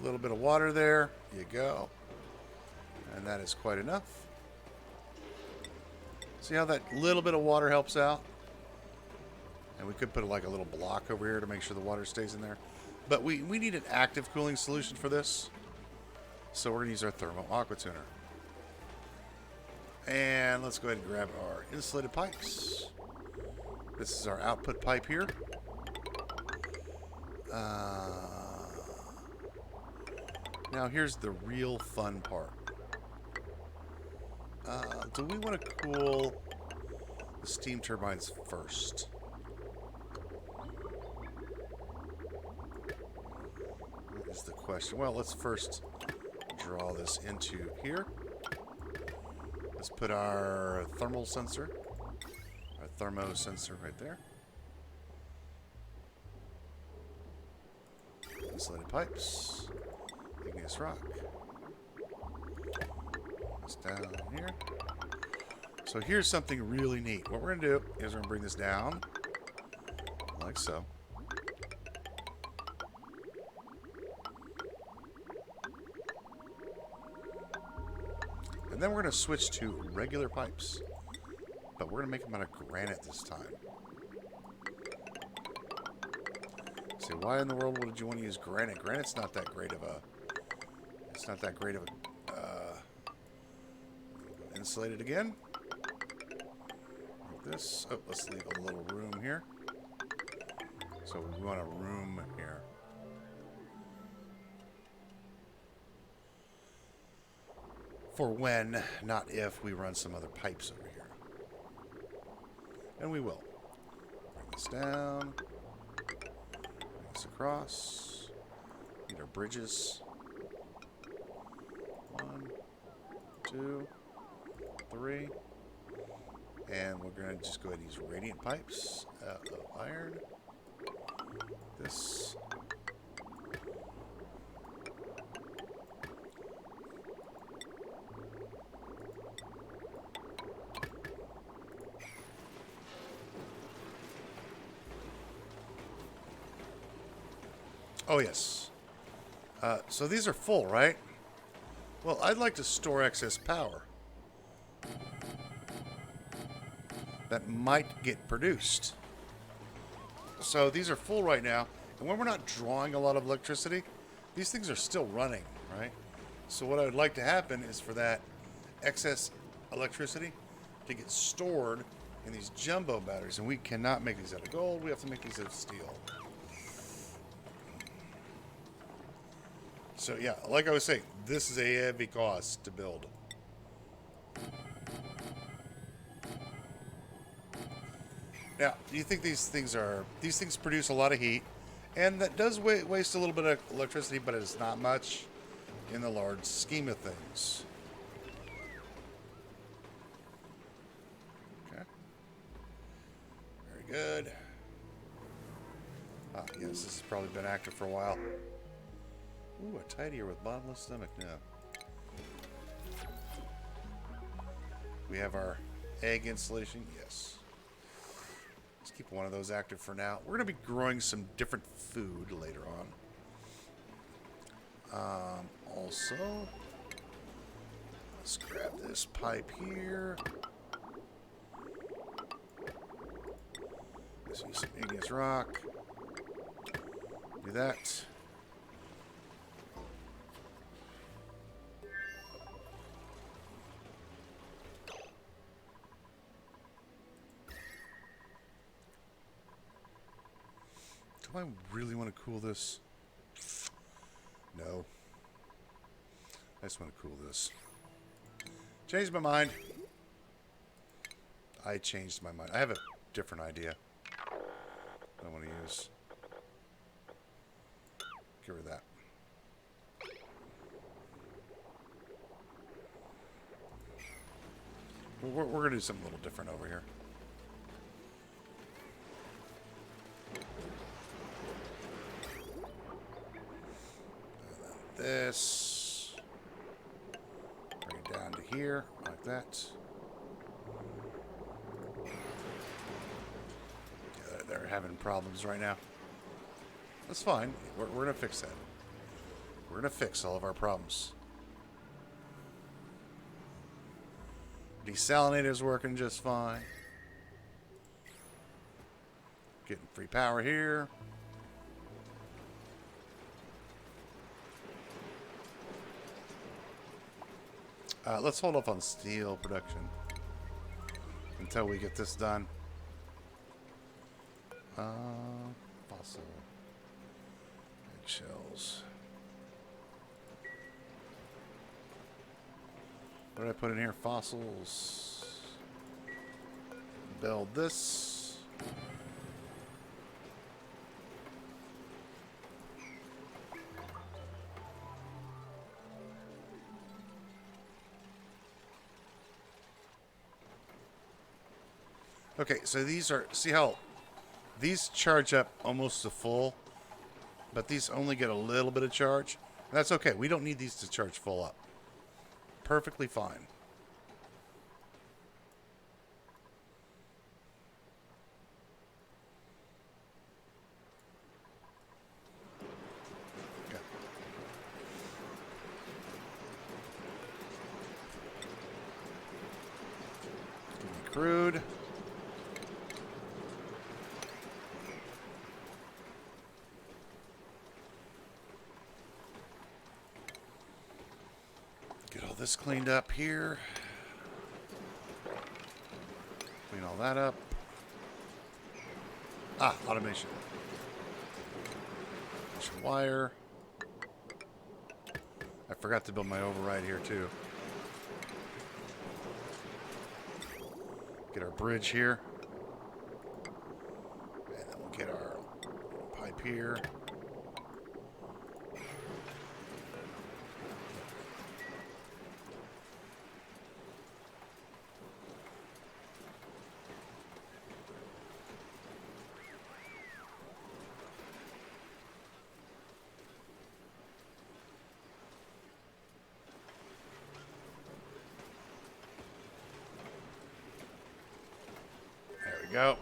A little bit of water there. You go. And that is quite enough. See how that little bit of water helps out? And we could put like a little block over here to make sure the water stays in there. But we need an active cooling solution for this. So we're going to use our Thermo Aqua Tuner. And let's go ahead and grab our insulated pipes. This is our output pipe here. Now here's the real fun part. Do we want to cool the steam turbines first? That is the question. Well, let's first draw this into here. Let's put our thermal sensor, our thermo sensor right there. Insulated pipes, igneous rock. It's down here. So here's something really neat. What we're going to do is we're going to bring this down like so. And then we're going to switch to regular pipes. But we're going to make them out of granite this time. So why in the world would you want to use granite? Granite's not that great of a... It's not that great of a... insulate it again. Like this. Oh, let's leave a little room here. So we want a room here. For when, not if, we run some other pipes over here. And we will. Bring this down. Bring this across. Need our bridges. 1, 2, 3. And we're going to just go ahead and use radiant pipes of iron. This. Oh, yes. So these are full, right? Well, I'd like to store excess power that might get produced. So these are full right now. And when we're not drawing a lot of electricity, these things are still running, right? So what I would like to happen is for that excess electricity to get stored in these jumbo batteries. And we cannot make these out of gold. We have to make these out of steel. So yeah, like I was saying, this is a heavy cost to build. Now, do you think these things produce a lot of heat, and that does waste a little bit of electricity, but it's not much in the large scheme of things. Okay. Very good. Ah, yes, this has probably been active for a while. Ooh, a tidier with bottomless stomach now. We have our egg installation. Yes. Let's keep one of those active for now. We're going to be growing some different food later on. Also, let's grab this pipe here. Let's use some igneous rock. Do that. Do I really want to cool this? No. I just want to cool this. Changed my mind. I changed my mind. I have a different idea I want to use. Get rid of that. We're going to do something a little different over here. This, bring it down to here, like that. Yeah, they're having problems right now. That's fine. We're going to fix that. We're going to fix all of our problems. Desalinator's working just fine. Getting free power here. Let's hold off on steel production until we get this done. Fossil eggshells. What did I put in here? Fossils. Build this. Okay, so these are, see how these charge up almost to full, but these only get a little bit of charge. That's okay. We don't need these to charge full up. Perfectly fine. Okay. Crude. Get all this cleaned up here. Clean all that up. Ah, automation. Wire. I forgot to build my override here too. Get our bridge here. And then we'll get our pipe here. Go.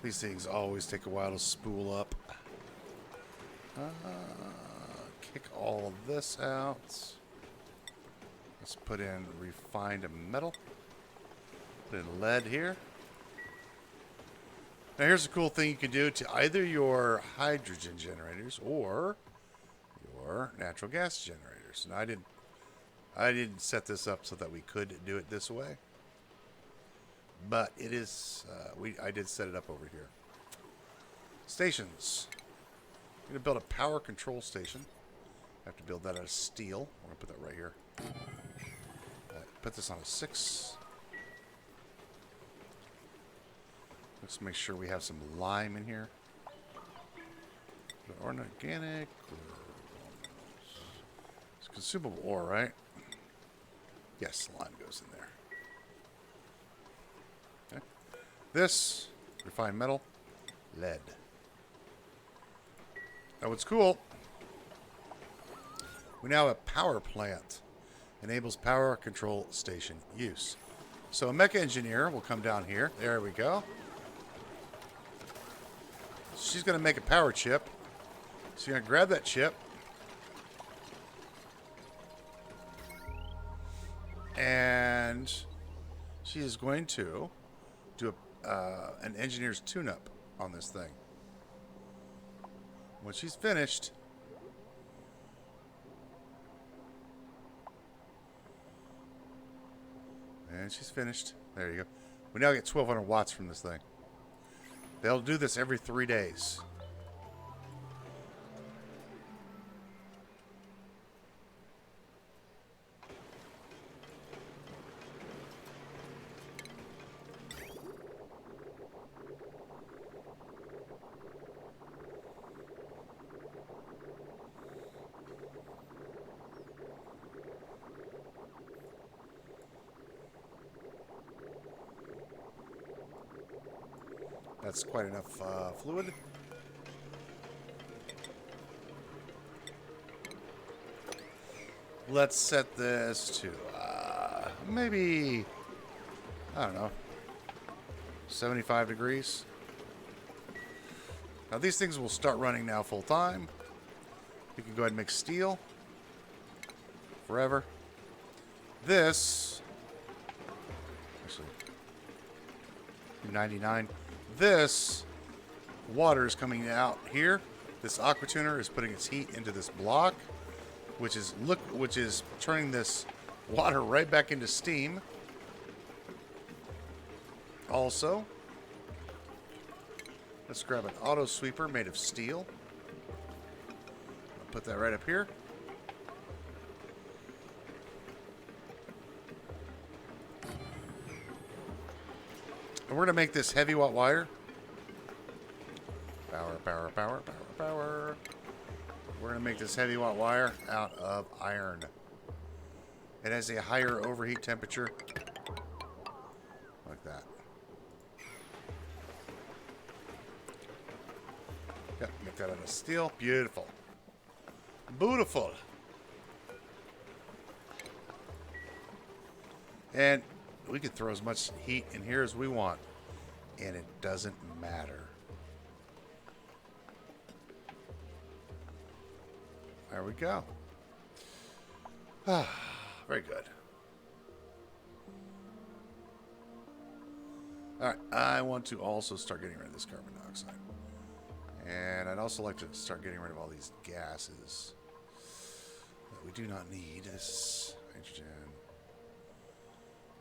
These things always take a while to spool up. Kick all of this out. Let's put in refined metal. Put in lead here. Now here's a cool thing you can do to either your hydrogen generators or your natural gas generators. Now I didn't set this up so that we could do it this way, but it is. I did set it up over here. Stations. I'm gonna build a power control station. I have to build that out of steel. I'm gonna put that right here. Put this on a 6. Let's make sure we have some lime in here. Or organic. It's consumable ore, right? Yes, lime goes in there. Okay. This, refined metal, lead. Now what's cool, we now have a power plant. Enables power control station use. So a mecha engineer will come down here. There we go. She's going to make a power chip. So you're going to grab that chip. And she is going to do an engineer's tune-up on this thing. When she's finished, and she's finished. There you go. We now get 1,200 watts from this thing. They'll do this every 3 days. That's quite enough fluid. Let's set this to maybe, I don't know, 75 degrees. Now these things will start running now full time. We can go ahead and make steel. Forever. This... Actually... 99. This water is coming out here. This aqua tuner is putting its heat into this block, which is turning this water right back into steam. Also, let's grab an auto sweeper made of steel. I'll put that right up here. And we're going to make this heavy watt wire. Power, power, power, power, power. We're going to make this heavy watt wire out of iron. It has a higher overheat temperature. Like that. Yep, make that out of steel. Beautiful. Beautiful. And we can throw as much heat in here as we want. And it doesn't matter. There we go. Very good. Alright, I want to also start getting rid of this carbon dioxide. And I'd also like to start getting rid of all these gases that we do not need. This is hydrogen.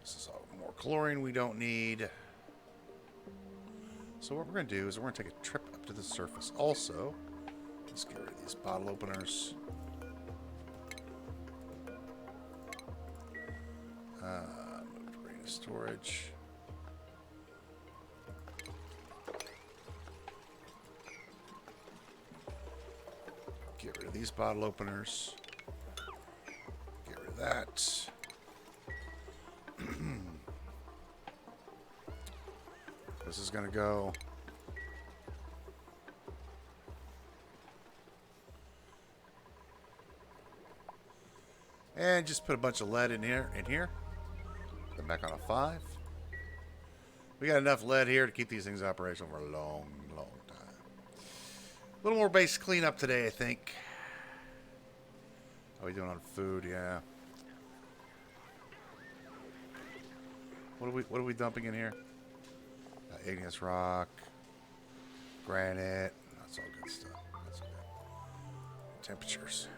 This is all more chlorine we don't need. So what we're going to do is we're going to take a trip up to the surface. Also, let's get rid of these bottle openers. Move to arena storage. Get rid of these bottle openers. Get rid of that. This is going to go. And just put a bunch of lead in here. Put them back on a 5. We got enough lead here to keep these things operational for a long, long time. A little more base cleanup today, I think. How are we doing on food? Yeah. What are we dumping in here? Igneous rock, granite. That's all good stuff. That's okay. Temperatures.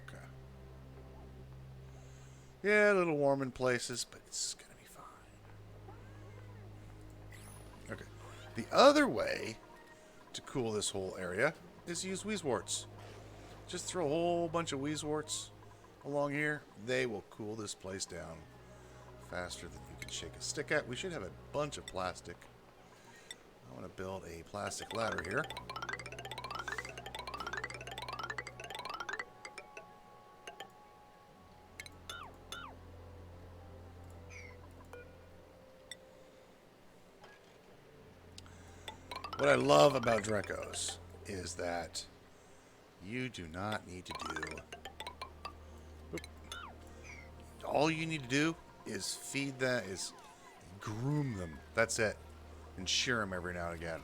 Okay. Yeah, a little warm in places, but it's gonna be fine. Okay. The other way to cool this whole area is to use Wheezeworts. Just throw a whole bunch of Wheezeworts along here. They will cool this place down faster than you can shake a stick at. We should have a bunch of plastic. I want to build a plastic ladder here. What I love about Drekos is that you do not need to do... All you need to do is feed them, is groom them. That's it. And shear them every now and again.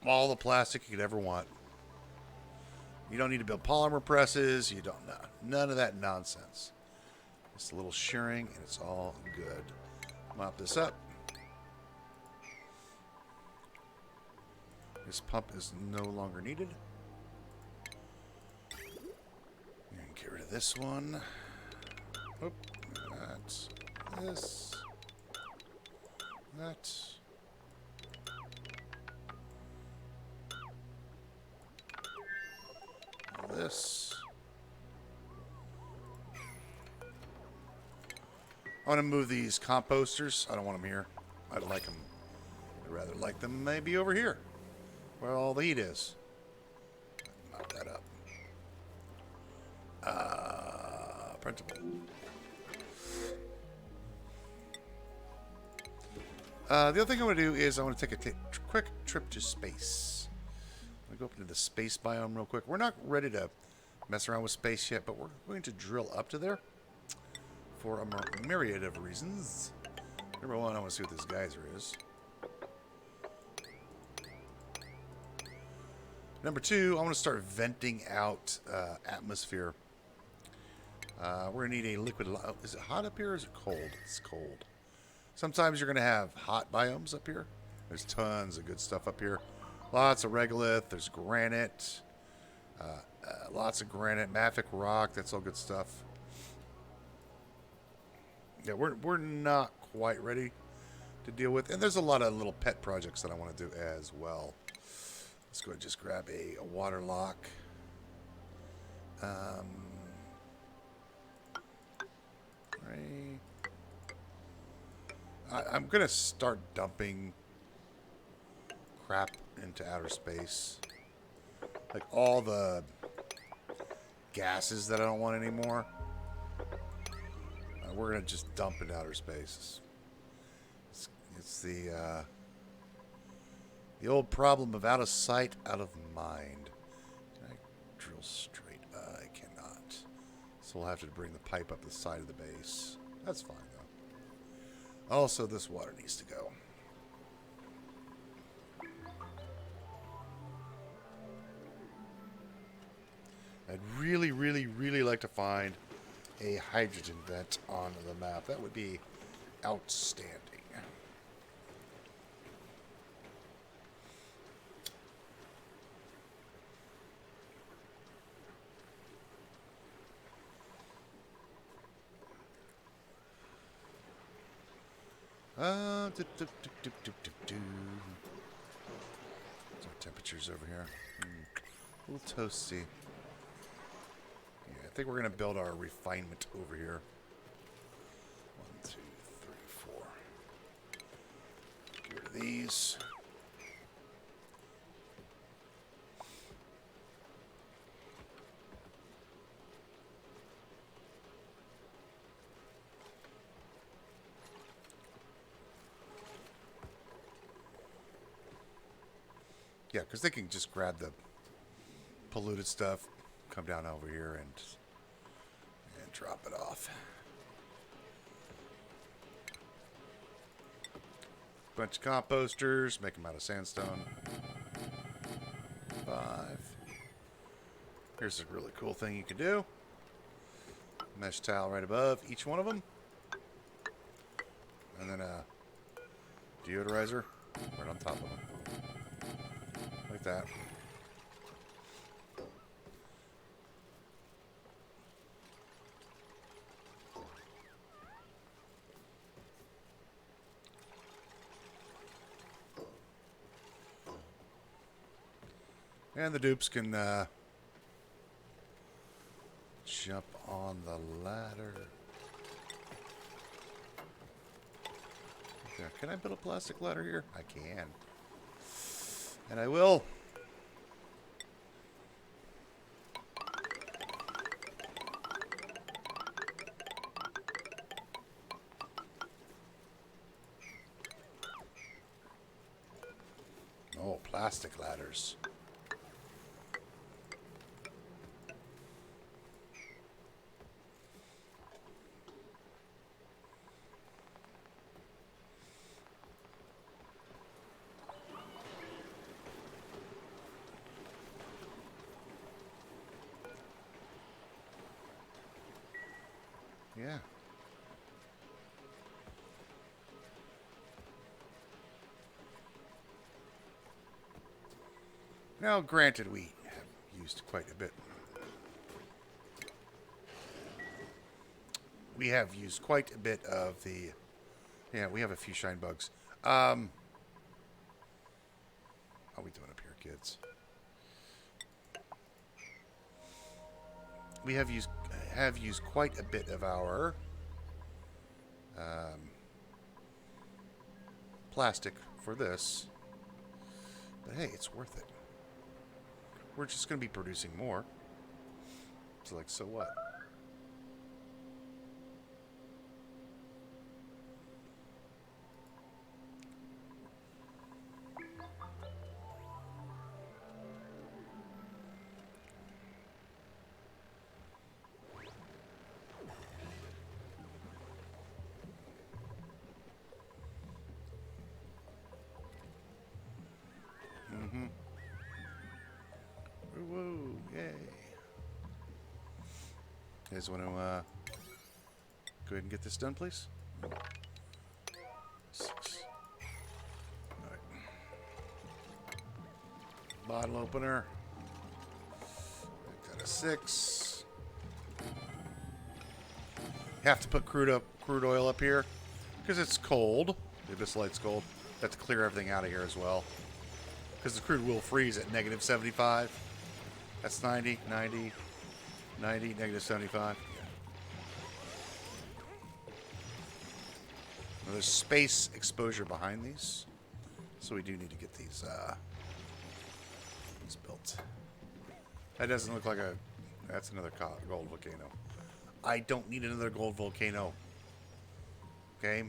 All the plastic you could ever want. You don't need to build polymer presses. You don't know. None of that nonsense. Just a little shearing and it's all good. Mop this up. This pump is no longer needed. And get rid of this one. Oop. That's this. That. This. I want to move these composters. I don't want them here. I'd like them. I'd rather like them maybe over here, where all the heat is. Mop that up. Printable. The other thing I want to do is I want to take a quick trip to space. I'm going to go up into the space biome real quick. We're not ready to mess around with space yet, but we're going to drill up to there for a myriad of reasons. Number one, I want to see what this geyser is. Number two, I want to start venting out atmosphere. We're going to need a liquid... Is it hot up here or is it cold? It's cold. Sometimes you're going to have hot biomes up here. There's tons of good stuff up here. Lots of regolith. There's granite. Lots of granite. Mafic rock. That's all good stuff. Yeah, we're not quite ready to deal with. And there's a lot of little pet projects that I want to do as well. Let's go ahead and just grab a water lock. Right. I'm going to start dumping crap into outer space. Like all the gases that I don't want anymore. We're going to just dump into outer space. It's the old problem of out of sight, out of mind. Can I drill straight? I cannot. So we'll have to bring the pipe up the side of the base. That's fine, though. Also, this water needs to go. I'd really, really, really like to find a hydrogen vent on the map. That would be outstanding. What's our temperatures over here? A little toasty. Yeah, I think we're going to build our refinement over here. 1, 2, 3, 4. Get rid of these. Yeah, because they can just grab the polluted stuff, come down over here, and drop it off. Bunch of composters, make them out of sandstone. 5. Here's a really cool thing you can do. Mesh tile right above each one of them. And then a deodorizer right on top of them. Like that. And the dupes can jump on the ladder. Okay, can I build a plastic ladder here? I can. And I will. Oh, plastic ladders. Yeah. Now, granted, we have used quite a bit. We have used quite a bit of the... Yeah, we have a few shine bugs. How are we doing up here, kids? We have used quite a bit of our plastic for this. But hey, it's worth it. We're just going to be producing more. It's like, so what? You guys want to go ahead and get this done, please? 6. Alright. Bottle opener. Got a 6. You have to put crude oil up here because it's cold. The Abyssalite's cold. You have to clear everything out of here as well, because the crude will freeze at negative 75. That's 90, 90, 90, negative 75. Now, there's space exposure behind these, so we do need to get these built. That doesn't look like a... That's another gold volcano. I don't need another gold volcano. Okay?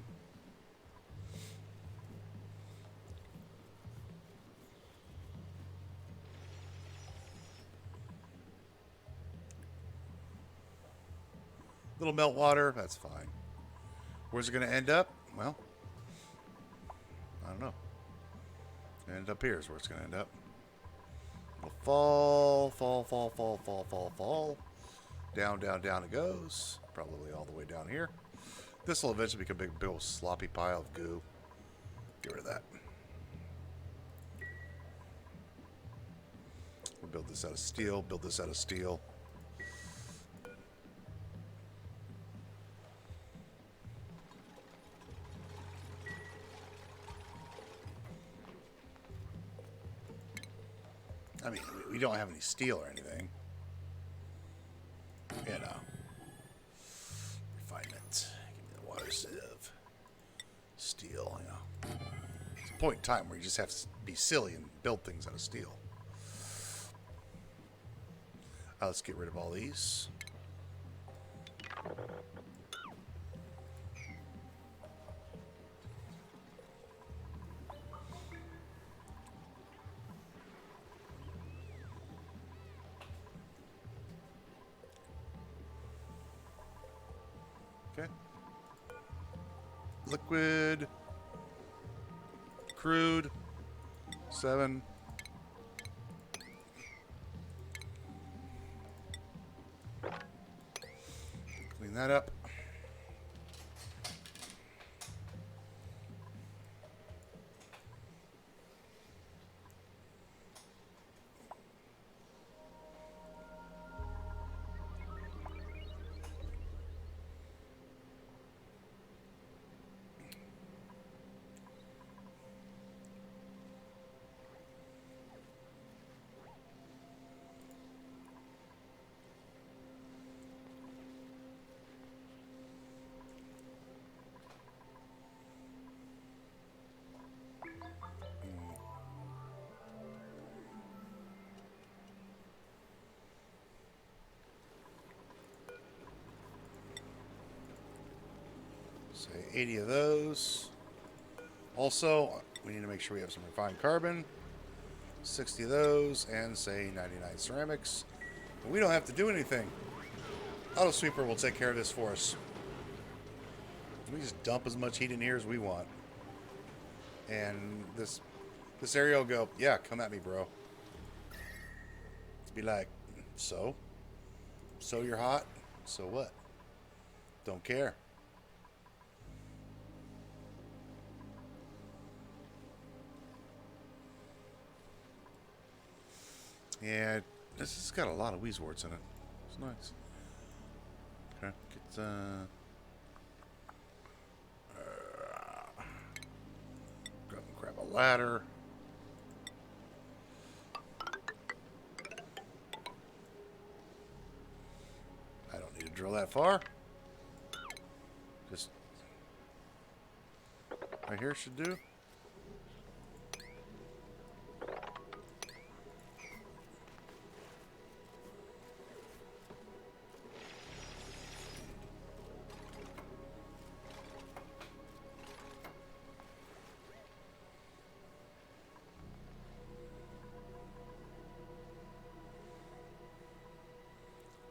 Little meltwater, that's fine. Where's it going to end up? Well, I don't know. End up here is where it's going to end up. It'll fall, fall, fall, fall, fall, fall, fall. Down, down, down it goes. Probably all the way down here. This will eventually become a big old sloppy pile of goo. Get rid of that. We'll build this out of steel. Build this out of steel. I mean, we don't have any steel or anything. You know. Refinement. Give me the water sieve. Steel, you know. There's a point in time where you just have to be silly and build things out of steel. Let's get rid of all these. Okay. Liquid. Crude. 7. Clean that up. Say 80 of those. Also, we need to make sure we have some refined carbon. 60 of those, and say 99 ceramics. But we don't have to do anything. Auto Sweeper will take care of this for us. We just dump as much heat in here as we want. And this area will go, yeah, come at me, bro. Be like, so? So you're hot? So what? Don't care. Yeah, this has got a lot of Wheezeworts in it. It's nice. Okay, get go and grab a ladder. I don't need to drill that far. Just right here should do.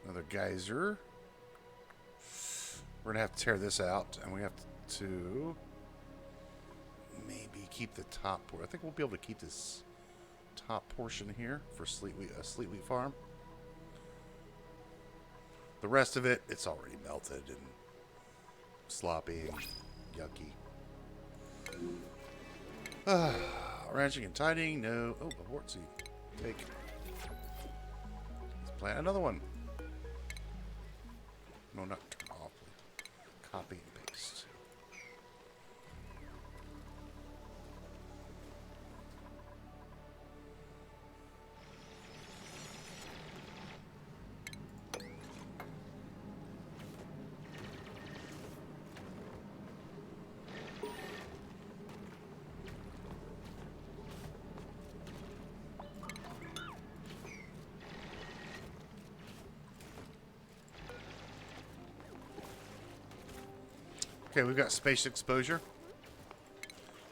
Another geyser. We're going to have to tear this out, and we have to maybe keep the top. I think we'll be able to keep this top portion here for Sleetwheat Farm. The rest of it, it's already melted and sloppy and yucky. Ranching and tidying, no. Oh, abort seed. Take. Let's plant another one. No, not turn off. Copy and paste. Okay, we've got space exposure.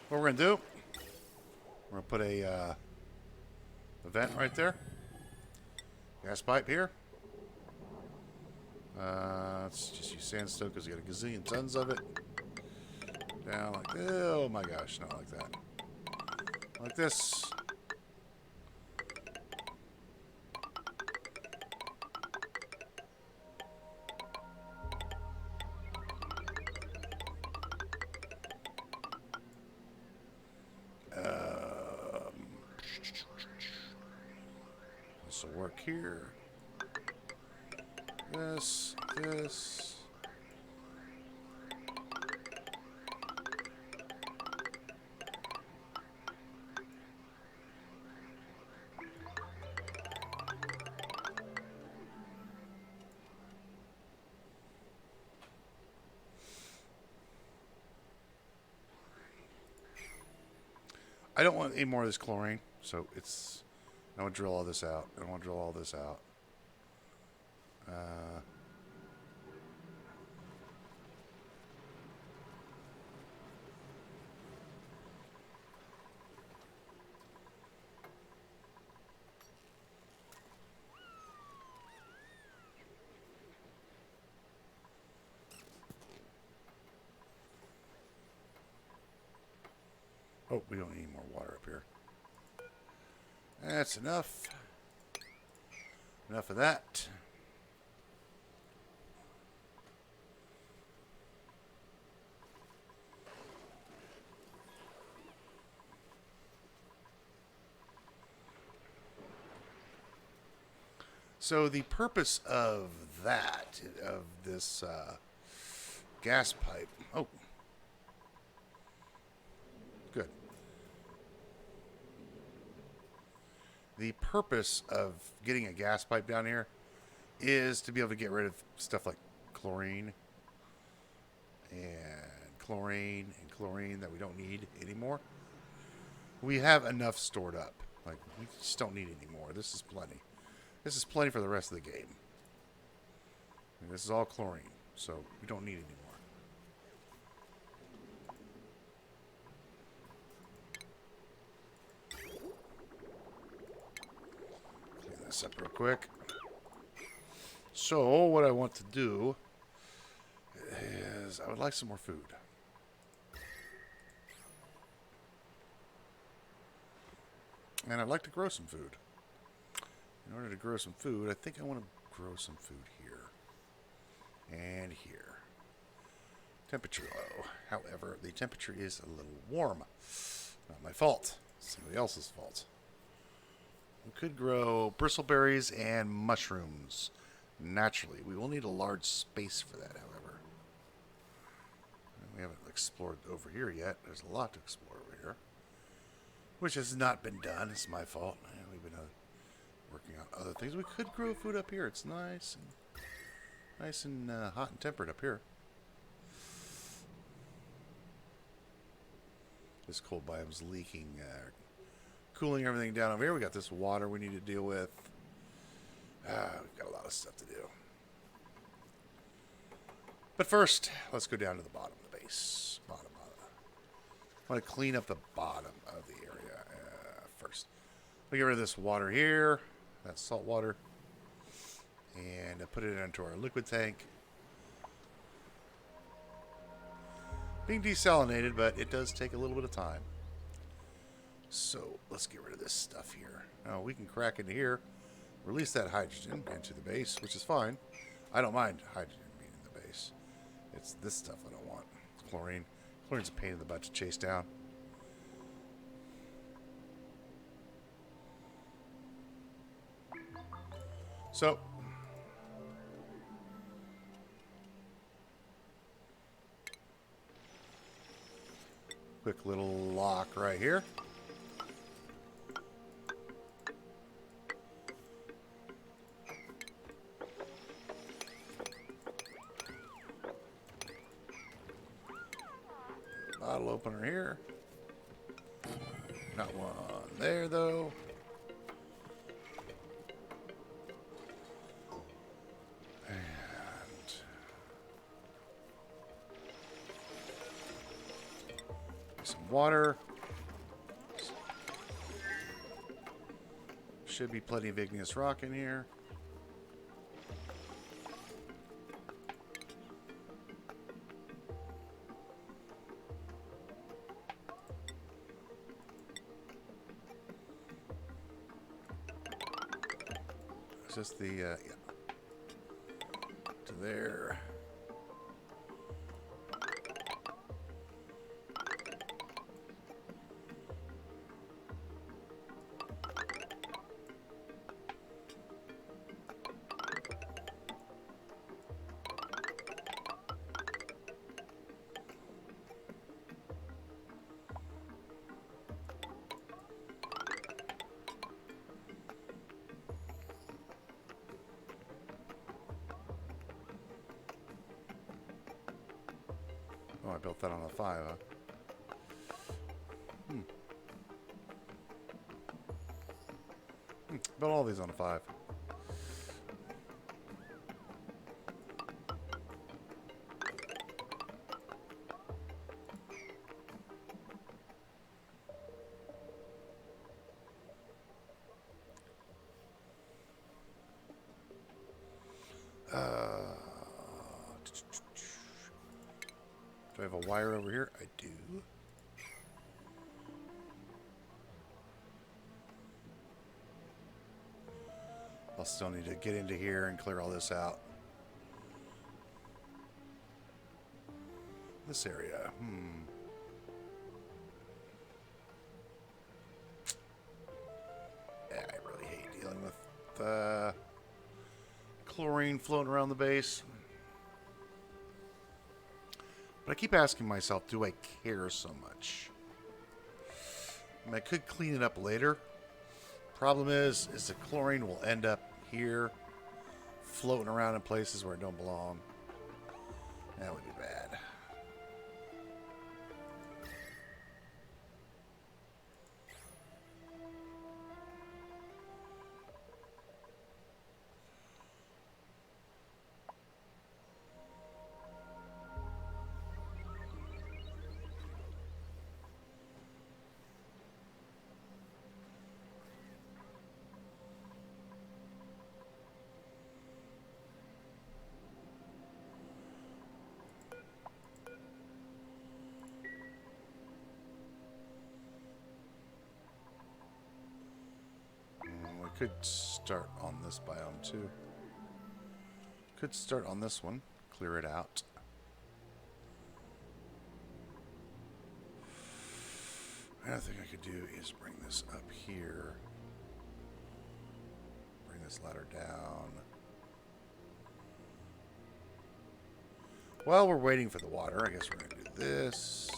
What we're going to do, we're going to put a vent right there. Gas pipe here. Let's just use sandstone because we got a gazillion tons of it. Down like, oh my gosh, not like that. Like this. This will work here. This. I don't want any more of this chlorine, so it's... I want to drill all this out. I want to drill all this out. Oh, we don't need more water up here. That's enough. Enough of that. So the purpose of that, of this gas pipe... Oh. Good. The purpose of getting a gas pipe down here is to be able to get rid of stuff like chlorine that we don't need anymore. We have enough stored up. Like, we just don't need any more. This is plenty. This is plenty for the rest of the game. And this is all chlorine, so we don't need any more. Clean this up real quick. So, what I want to do is I would like some more food. And I'd like to grow some food. In order to grow some food, I think I want to grow some food here. And here. Temperature low. However, the temperature is a little warm. Not my fault. Somebody else's fault. We could grow bristleberries and mushrooms naturally. We will need a large space for that, however. We haven't explored over here yet. There's a lot to explore over here. Which has not been done. It's my fault. We've been working on other things. We could grow food up here. It's nice and hot and temperate up here. This cold biome's leaking, cooling everything down over here. We got this water we need to deal with. We've got a lot of stuff to do. But first, let's go down to the bottom of the base. Bottom. I want to clean up the bottom of the area first. We'll get rid of this water here. That's salt water. And put it into our liquid tank. Being desalinated, but it does take a little bit of time. So let's get rid of this stuff here. Now we can crack into here, release that hydrogen into the base, which is fine. I don't mind hydrogen being in the base. It's this stuff I don't want. Chlorine. Chlorine's a pain in the butt to chase down. So, quick little lock right here. Bottle opener here. Not one there, though. And some water. Should be plenty of igneous rock in here. Just the, yeah, to there. Oh, I built that on a 5, huh? Built all these on a 5. Do I have a wire over here? I do. I'll still need to get into here and clear all this out. This area. Yeah, I really hate dealing with chlorine floating around the base. But I keep asking myself, do I care so much? I mean, I could clean it up later. Problem is the chlorine will end up here, floating around in places where it don't belong. That would be bad. Could start on this biome too. Could start on this one, clear it out. Another thing I could do is bring this up here. Bring this ladder down. While we're waiting for the water, I guess we're going to do this.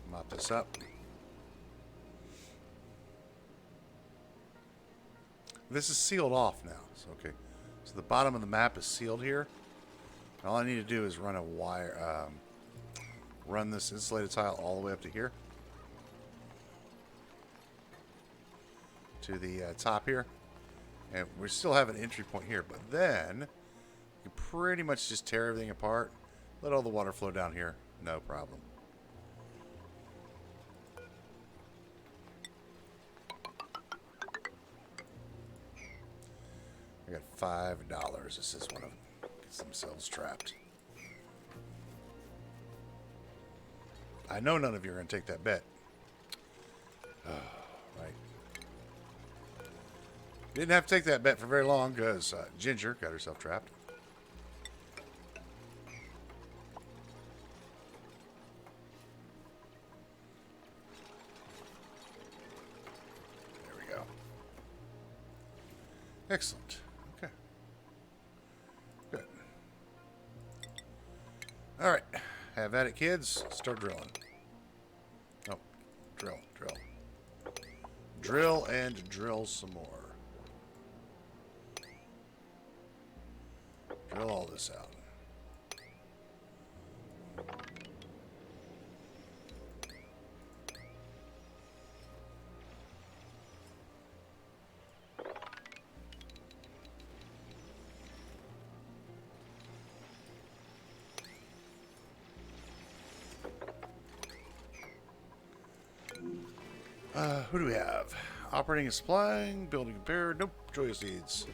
Mop this up. This is sealed off now. So, okay. So the bottom of the map is sealed here. All I need to do is run a wire, run this insulated tile all the way up to here. To the top here. And we still have an entry point here. But then, you can pretty much just tear everything apart. Let all the water flow down here. No problem. I got $5. This is one of them. Gets themselves trapped. I know none of you are going to take that bet. Right. Didn't have to take that bet for very long because Ginger got herself trapped. There we go. Excellent. Okay. Good. All right. Have at it, kids. Start drilling. Oh, drill. Drill and drill some more. Drill all this out. Who do we have? Operating and supplying, building and repair. Nope, Joya Seeds.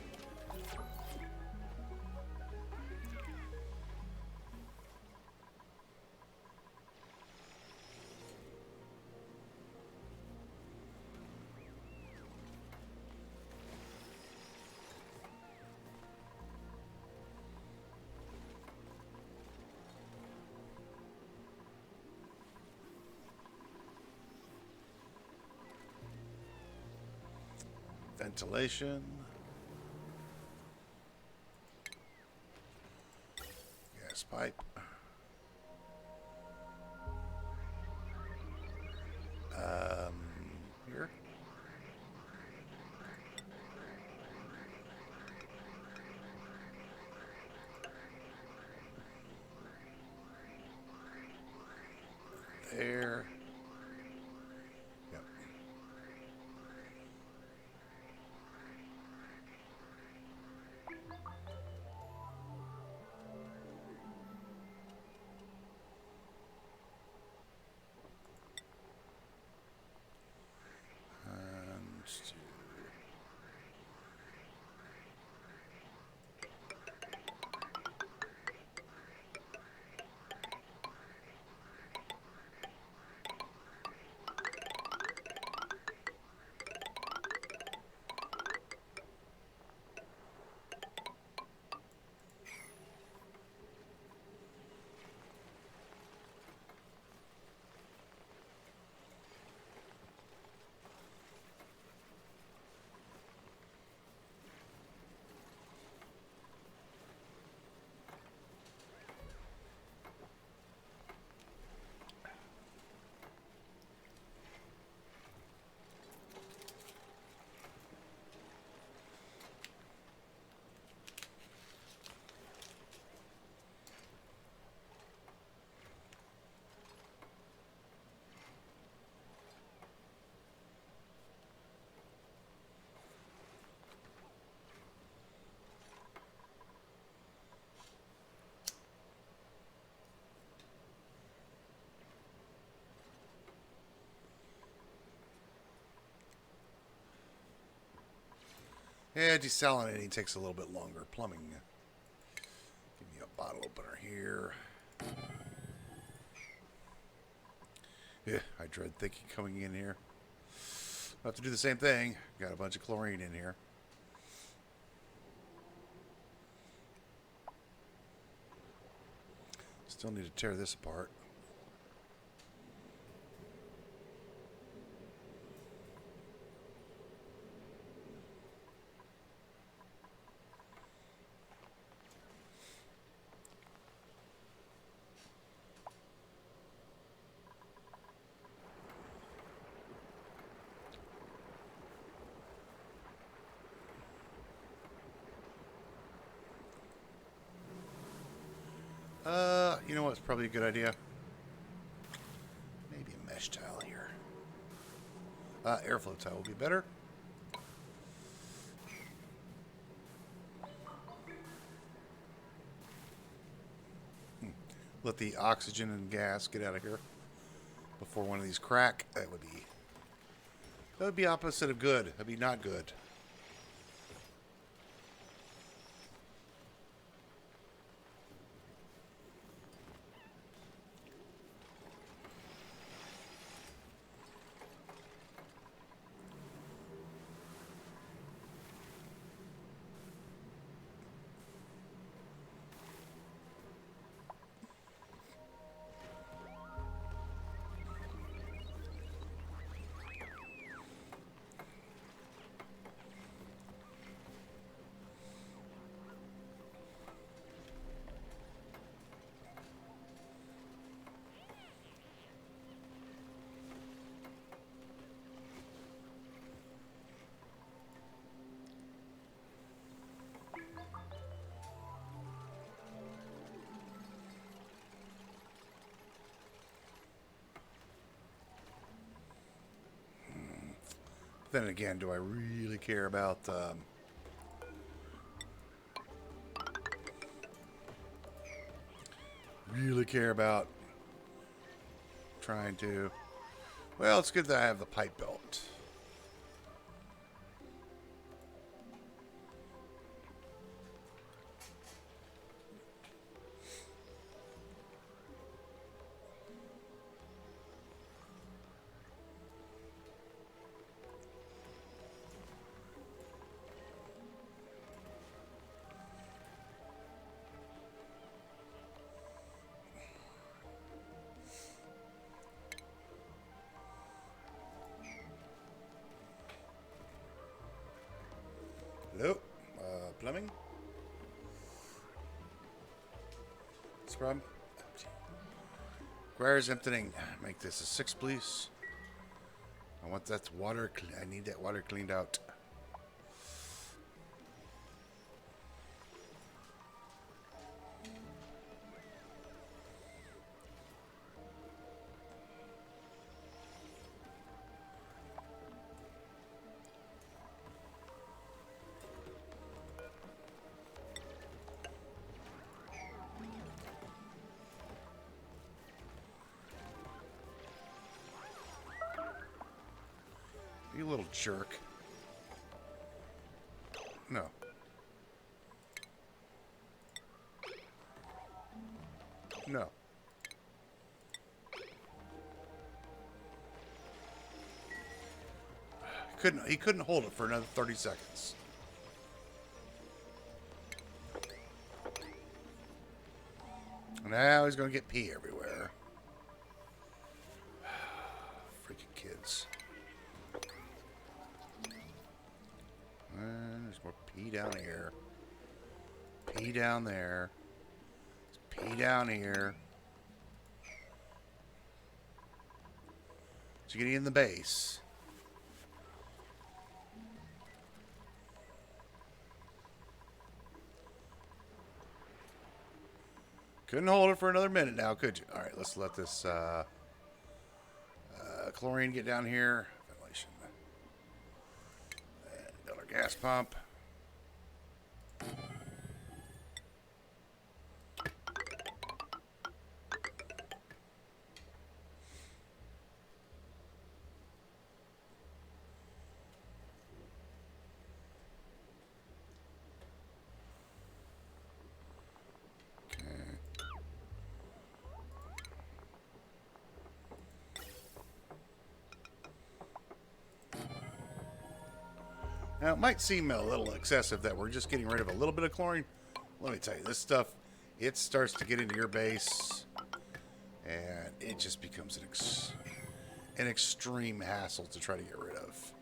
Ventilation. Gas pipe. Here. There. Yep. Yeah, desalinating takes a little bit longer. Plumbing. Give me a bottle opener here. Yeah, I dread thinking coming in here. I'll have to do the same thing. Got a bunch of chlorine in here. Still need to tear this apart. You know what's probably a good idea? Maybe a mesh tile here. Airflow tile will be better. Let the oxygen and gas get out of here before one of these crack. That would be opposite of good. That'd be not good. Then again, do I really care about... really care about trying to... Well, it's good that I have the pipe belt. Hello? Plumbing? Scrub? Requires emptying. Make this a 6, please. I want that water. I need that water cleaned out. You little jerk. No. No. He couldn't hold it for another 30 seconds. Now he's gonna get pee everywhere. Freaking kids. And there's more pee down here. Pee down there. There's pee down here. So you're getting in the base. Couldn't hold it for another minute now, could you? Alright, let's let this chlorine get down here. Ventilation. Build our gas pump. Now, it might seem a little excessive that we're just getting rid of a little bit of chlorine. Let me tell you, this stuff, it starts to get into your base, and it just becomes an extreme hassle to try to get rid of.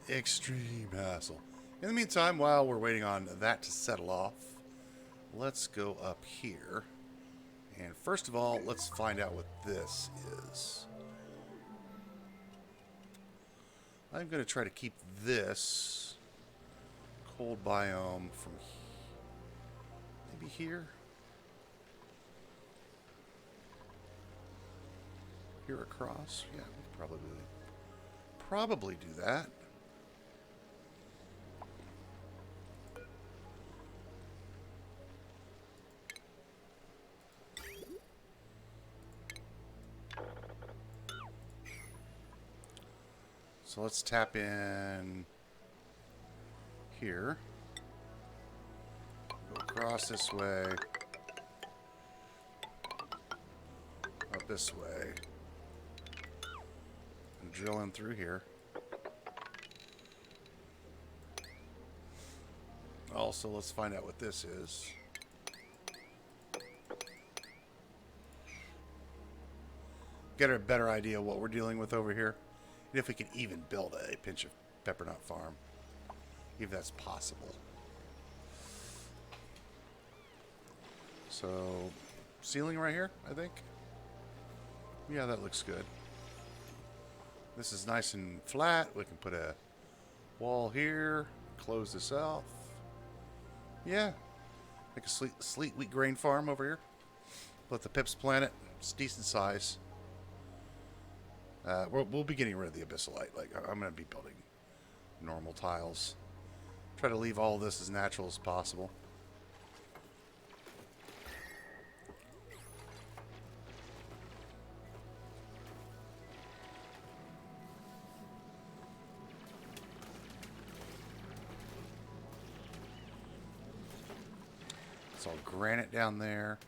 Extreme hassle. In the meantime, while we're waiting on that to settle off, let's go up here. And first of all, let's find out what this is. I'm going to try to keep this cold biome from maybe here. Here across. Yeah, we could probably do that. So let's tap in here. Go across this way. Up this way. And drill in through here. Also, let's find out what this is. Get a better idea of what we're dealing with over here. And if we can even build a pinch of peppernut farm. If that's possible. So, ceiling right here, I think. Yeah, that looks good. This is nice and flat. We can put a wall here. Close this off. Yeah. Make a sleek wheat grain farm over here. Let the pips plant it. It's decent size. We'll be getting rid of the abyssalite. Like, I'm going to be building normal tiles. Try to leave all of this as natural as possible. It's all granite down there.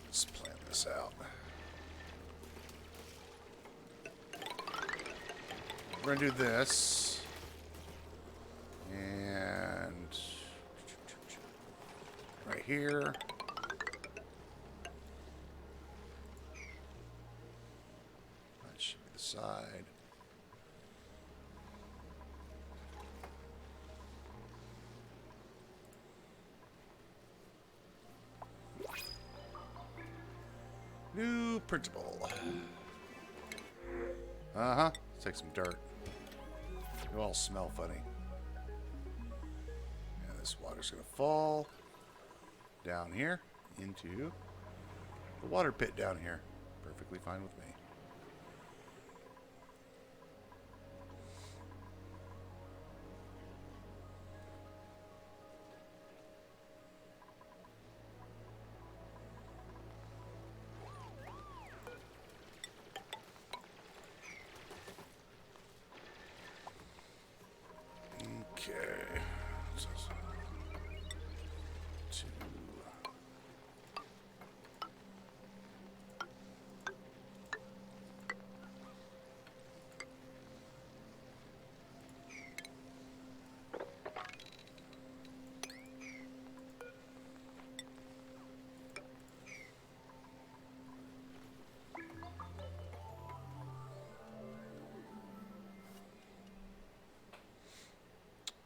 Let's plan this out. We're going to do this. And right here. That should be the side. New printable. Uh-huh. Let's take some dirt. It'll all smell funny. And this water's going to fall down here into the water pit down here. Perfectly fine with me. Okay. Two.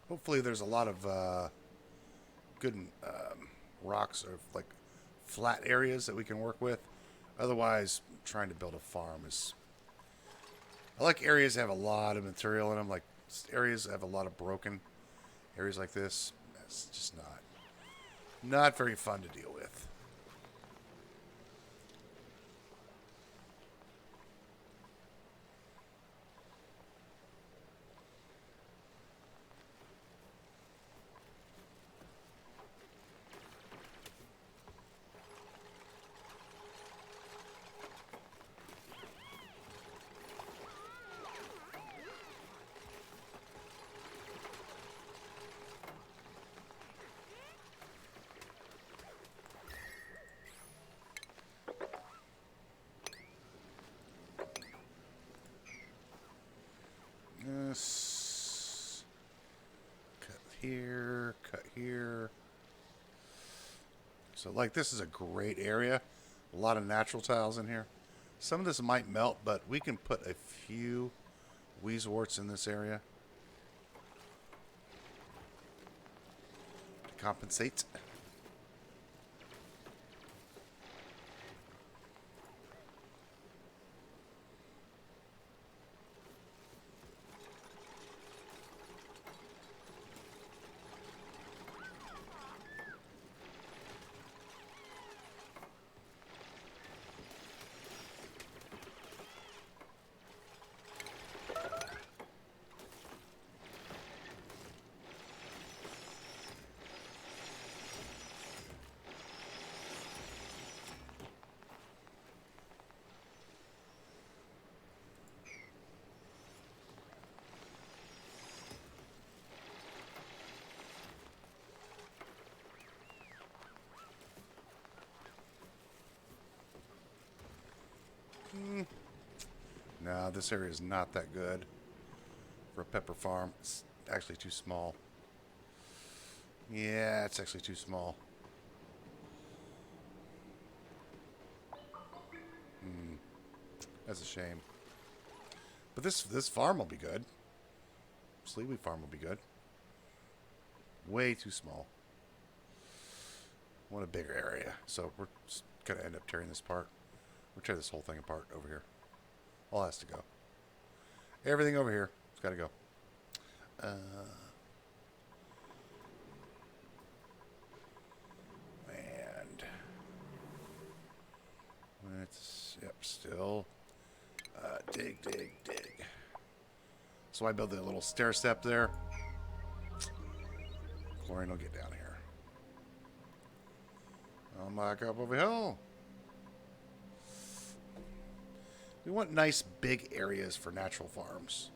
Hopefully there's a lot of good rocks or like flat areas that we can work with. Otherwise, trying to build a farm is... I like areas that have a lot of material in them, like areas that have a lot of broken areas like this. That's just not very fun to deal with. This cut here. So like this is a great area. A lot of natural tiles in here. Some of this might melt, but we can put a few Wheezeworts in this area to compensate. No, this area is not that good for a pepper farm. It's actually too small. Yeah, it's actually too small. That's a shame. But this farm will be good. Sleepy farm will be good. Way too small. Want a bigger area. So we're going to end up tearing this apart. We'll tear this whole thing apart over here. All has to go. Everything over here has got to go. And it's, yep, still Dig, dig, dig. So I build a little stair step there. Chlorine will get down here. Oh, back up over here. We want nice big areas for natural farms.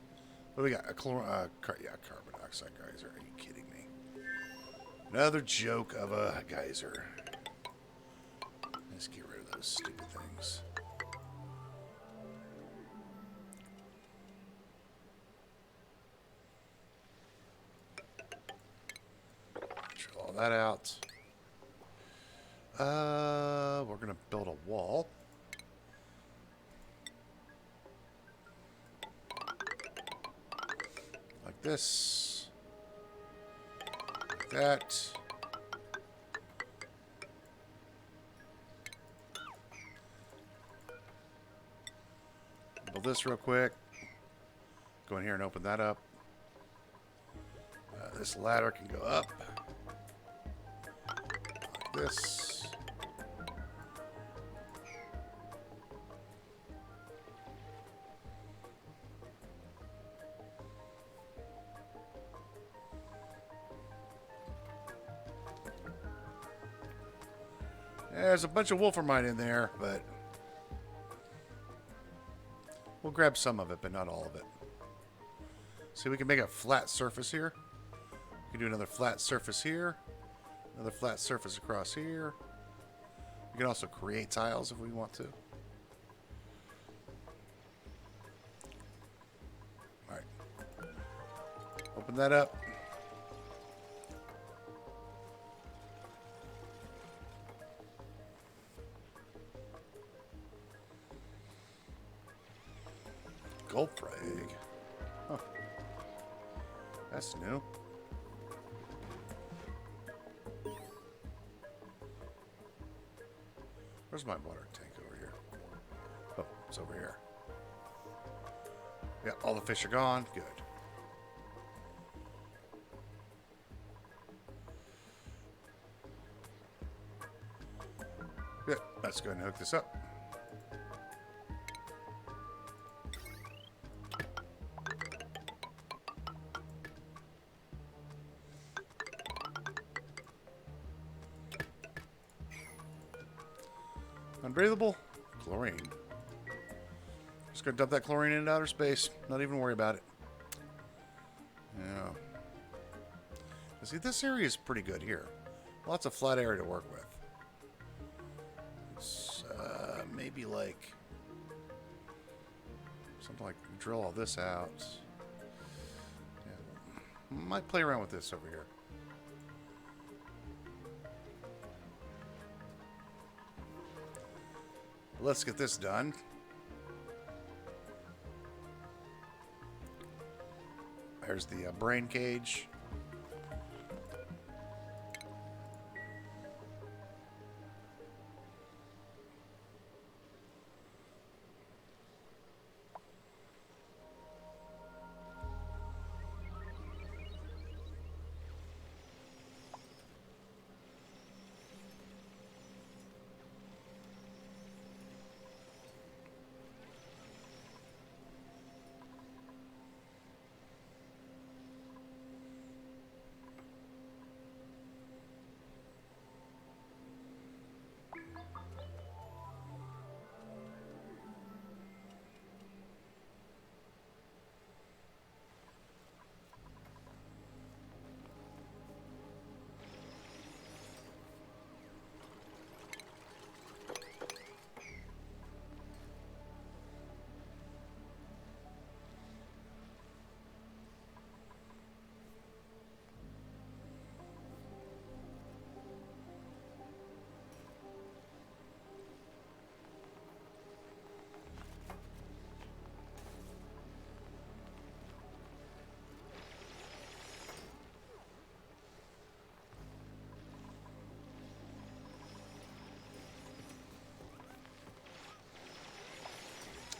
What do we got? A carbon dioxide geyser. Are you kidding me? Another joke of a geyser. Let's get rid of those stupid things. Drill all that out. We're gonna build a wall. Like this. Like that. Build this real quick. Go in here and open that up. This ladder can go up. Like this. There's a bunch of wolframite in there, but we'll grab some of it, but not all of it. See, we can make a flat surface here. We can do another flat surface here. Another flat surface across here. We can also create tiles if we want to. Alright. Open that up. Gulp egg. Huh. That's new. Where's my water tank over here? Oh, it's over here. Yeah, all the fish are gone. Good. Yeah, let's go ahead and hook this up. Unbreathable? Chlorine. Just gonna dump that chlorine into outer space. Not even worry about it. Yeah. See, this area is pretty good here. Lots of flat area to work with. It's maybe like something like drill all this out. Yeah. Might play around with this over here. Let's get this done. There's the brain cage.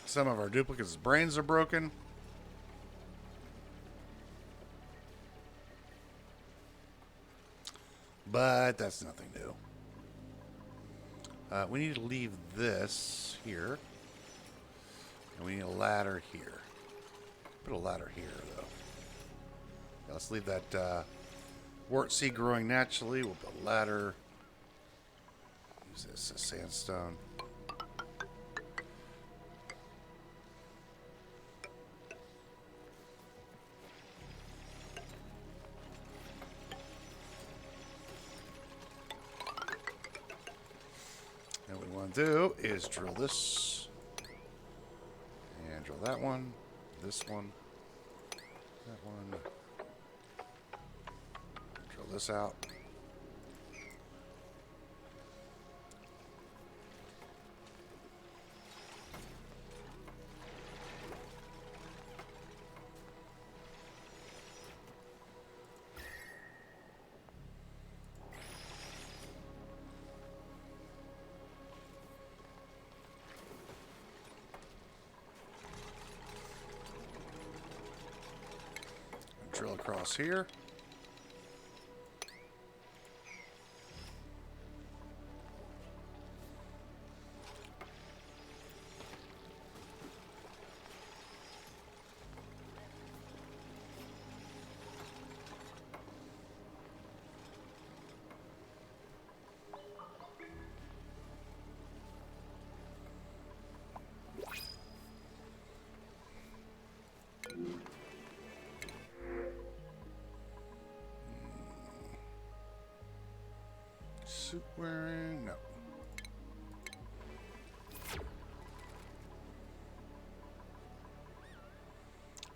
Some of our duplicates' brains are broken. But that's nothing new. We need to leave this here. And we need a ladder here. Put a ladder here, though. Yeah, let's leave that wart seed growing naturally. We'll put a ladder. Use this as sandstone. And what we want to do is drill this. And drill that one. This one. That one. Drill this out. Drill across here. Suit wearing? No.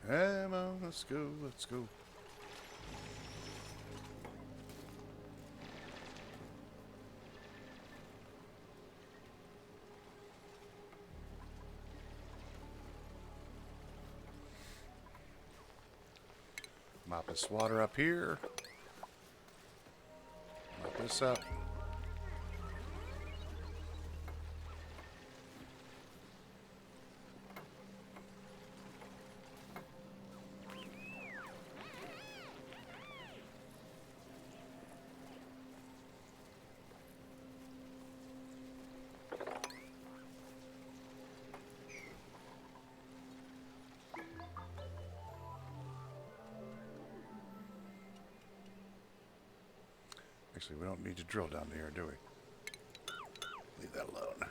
Come on, let's go, let's go. Mop this water up here. Mop this up. Actually, we don't need to drill down here, do we? Leave that alone.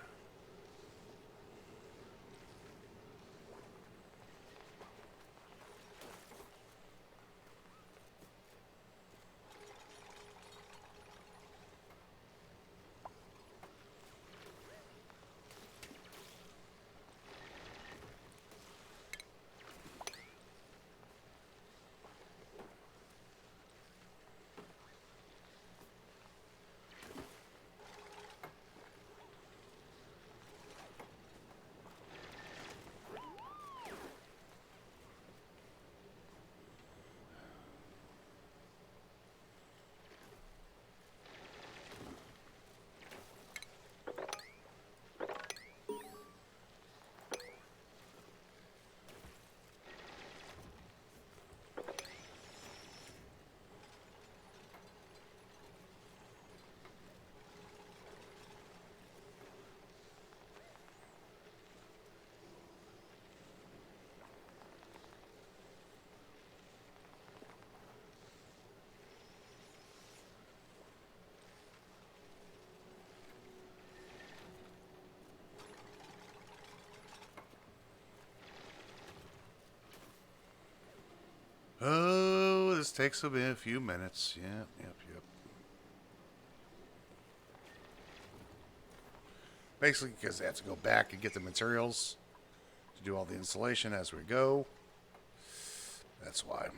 Oh, this takes a few minutes. Yep, yep, yep. Basically, because they have to go back and get the materials to do all the installation as we go. That's why.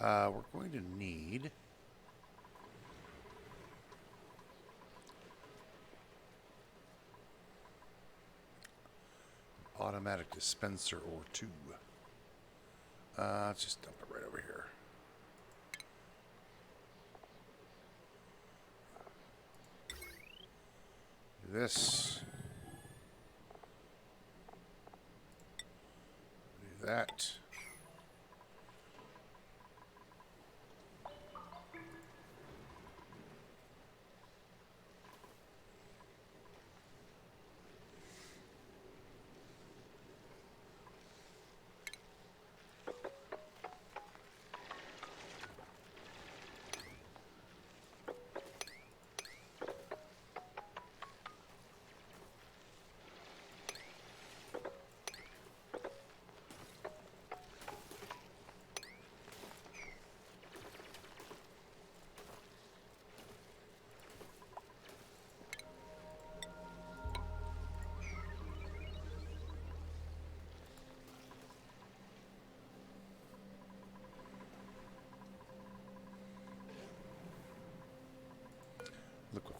We're going to need automatic dispenser or two. Let's just dump it right over here. Do this. Do that.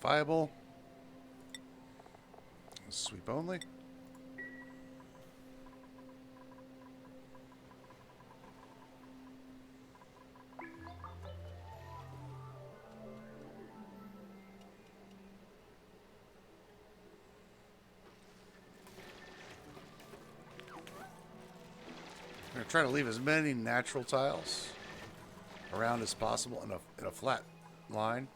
viable. Sweep only. I'm going to try to leave as many natural tiles around as possible in a flat line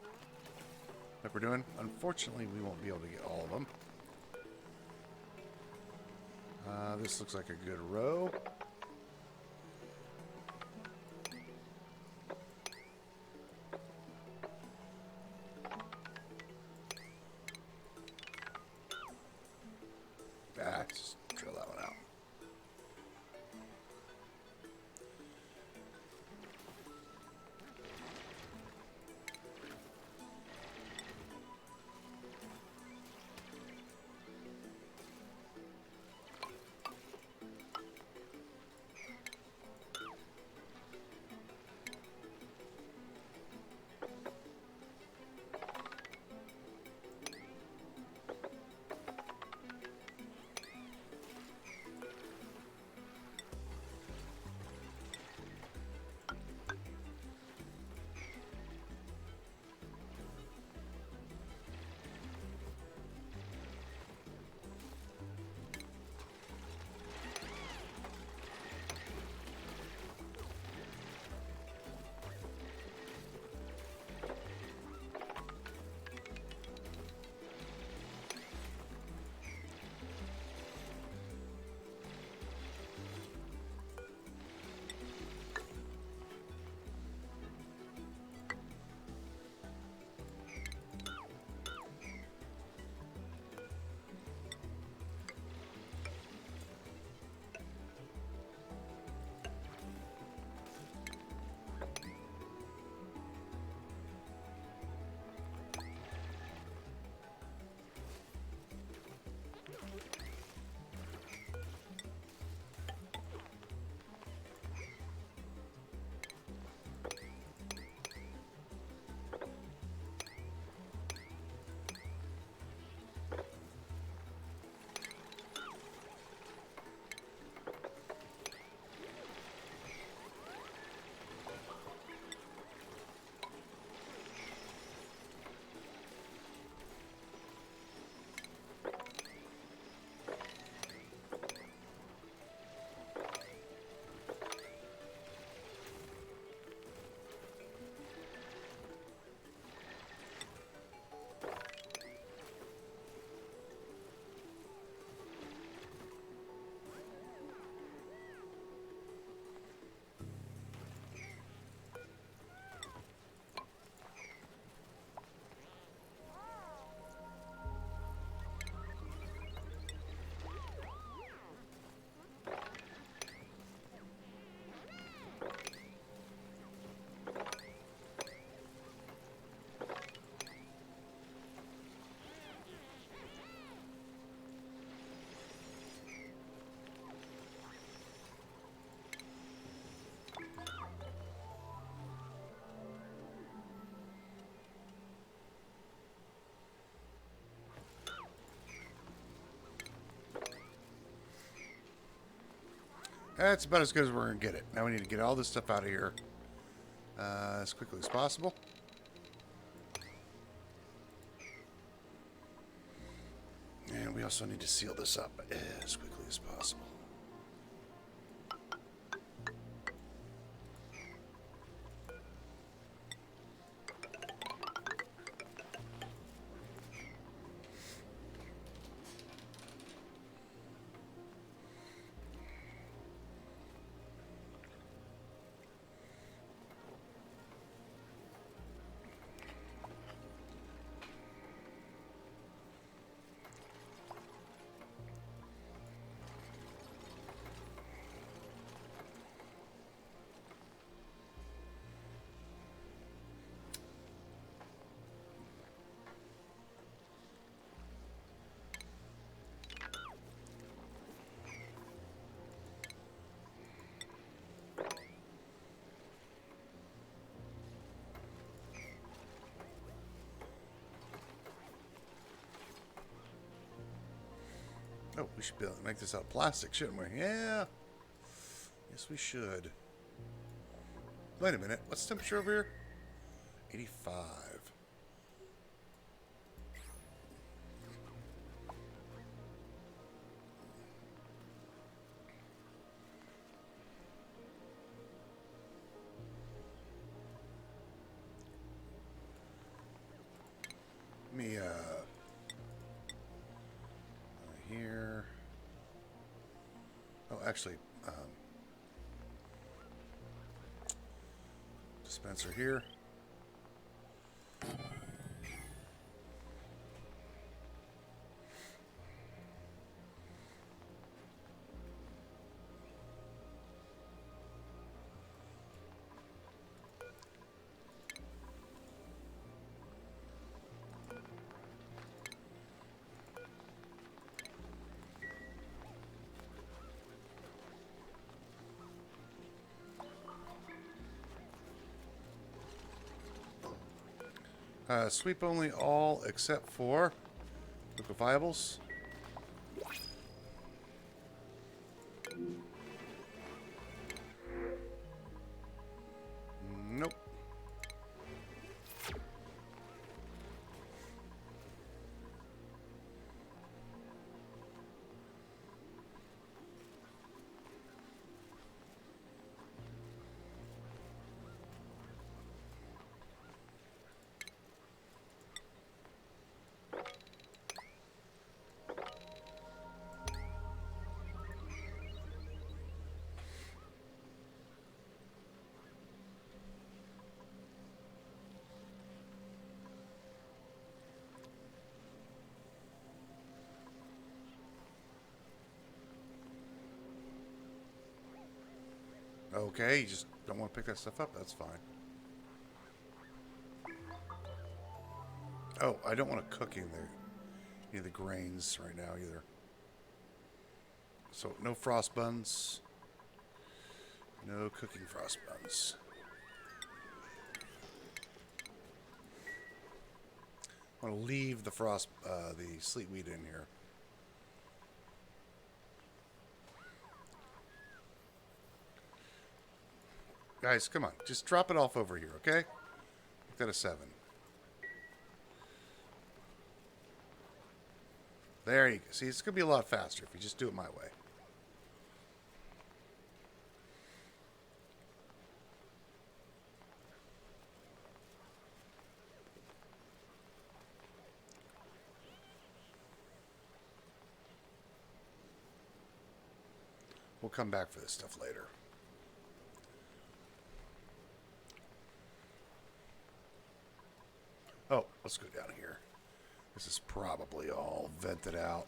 like we're doing. Unfortunately, we won't be able to get all of them. This looks like a good row. Just drill that one out. That's about as good as we're going to get it. Now we need to get all this stuff out of here as quickly as possible. And we also need to seal this up as quickly as possible. Oh, we should be able to make this out of plastic, shouldn't we? Yeah. Yes, we should. Wait a minute. What's the temperature over here? 85. Let me, here. Oh, actually, dispenser here. Sweep only all except for liquefiables. Nope. Okay, you just don't want to pick that stuff up. That's fine. Oh, I don't want to cook any of the grains right now either. So no frost buns. No cooking frost buns. I want to leave the the sleet wheat in here. Guys, come on. Just drop it off over here, okay? Make that a 7. There you go. See, it's going to be a lot faster if you just do it my way. We'll come back for this stuff later. Oh, let's go down here. This is probably all vented out.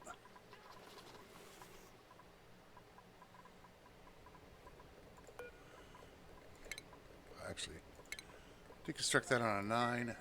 Actually, deconstruct that on a 9.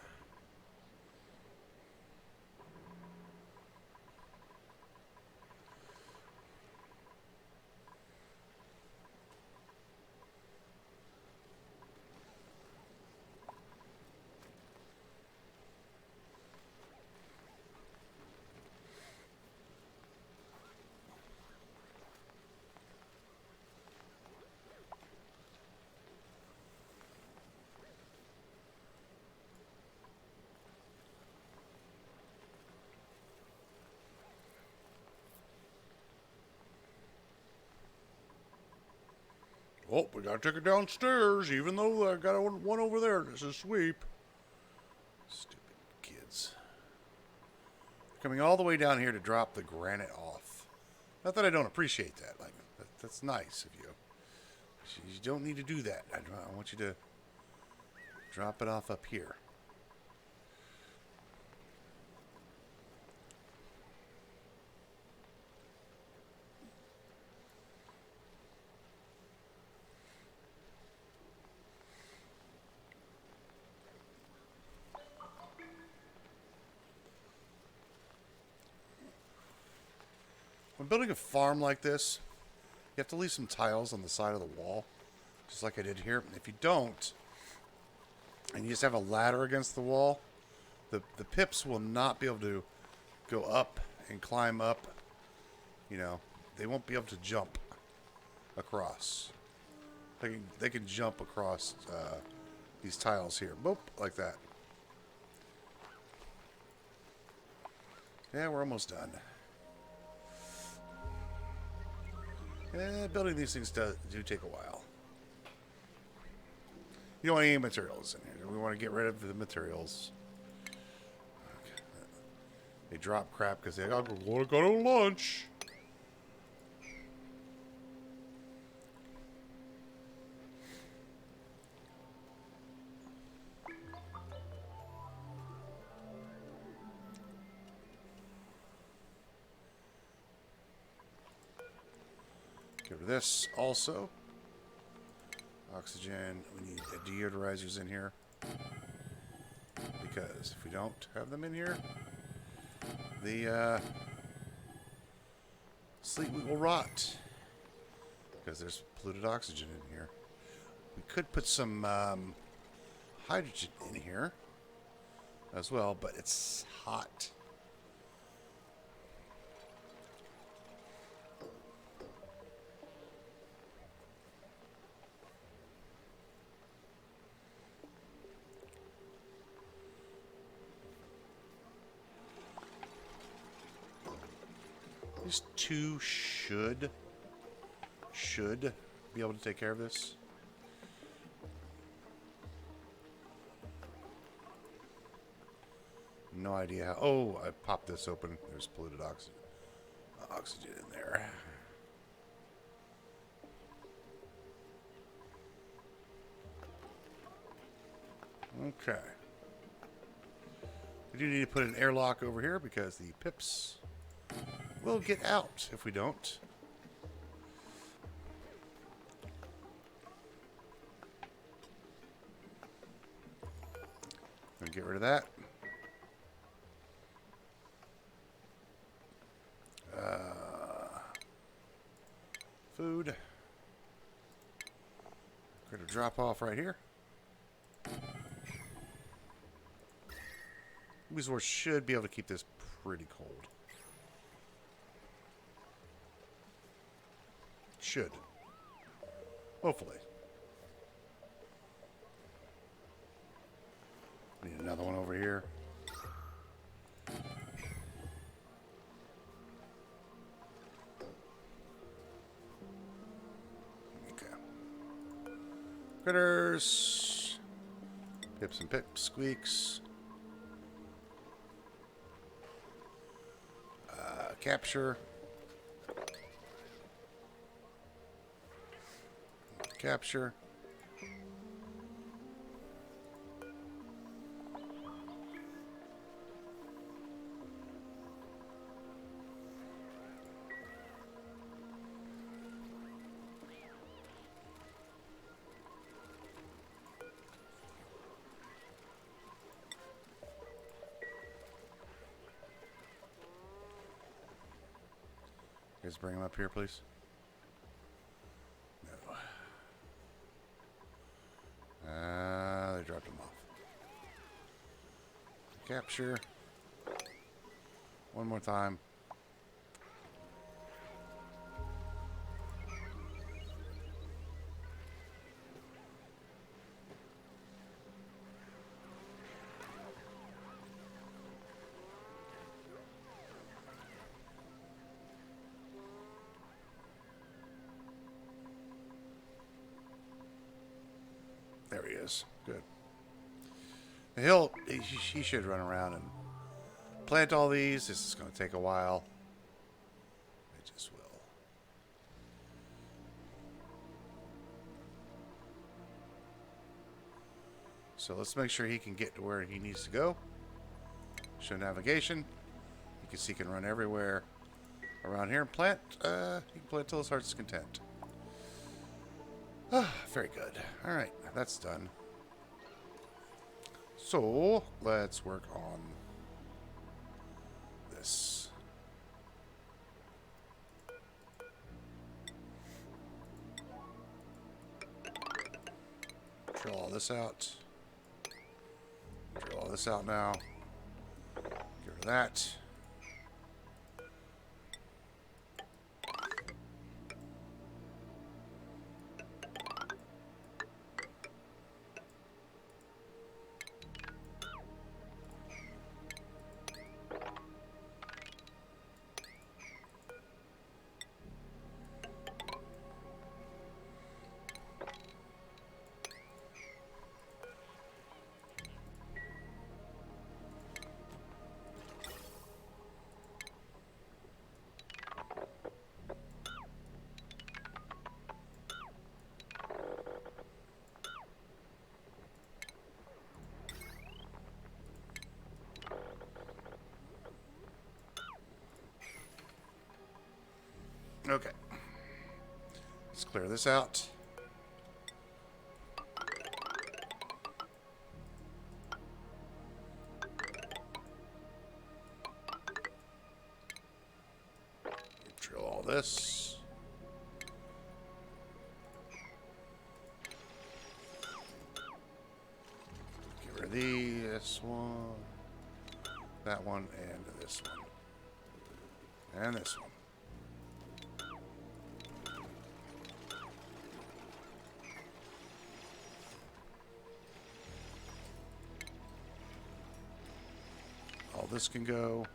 Oh, we gotta take it downstairs, even though I got one over there. This is sweep. Stupid kids. Coming all the way down here to drop the granite off. Not that I don't appreciate that. Like, that's nice of you. You don't need to do that. I want you to drop it off up here. When building a farm like this, you have to leave some tiles on the side of the wall, just like I did here. If you don't, and you just have a ladder against the wall, the pips will not be able to go up and climb up You know, they won't be able to jump across. They can jump across these tiles here. Boop, like that. Yeah, we're almost done. Building these things do take a while. You don't want any materials in here. We want to get rid of the materials. Okay. They drop crap because they gotta go to lunch. Get rid of this also. Oxygen. We need deodorizers in here. Because if we don't have them in here, the sleep will rot. Because there's polluted oxygen in here. We could put some hydrogen in here as well, but it's hot. These two should be able to take care of this. No idea how. Oh, I popped this open. There's polluted oxygen in there. Okay. We do need to put an airlock over here because the pips will get out if we don't. Gonna get rid of that. Food. Gonna drop off right here. Resort should be able to keep this pretty cold. Should. Hopefully. Need another one over here. Okay. Critters. Pips and pips. Squeaks. Capture. Capture. Guys, bring him up here, please. No. They dropped him off. Capture. One more time. There he is. Good. He should run around and plant all these. This is going to take a while. It just will. So let's make sure he can get to where he needs to go. Show navigation. You can see he can run everywhere around here and plant. He can plant till his heart's content. Very good. All right, that's done. So let's work on this. Drill all this out. Drill all this out now. Get rid of that. Okay. Let's clear this out. Drill all this. Get rid of this one, that one, and this one. And this one. All this can go.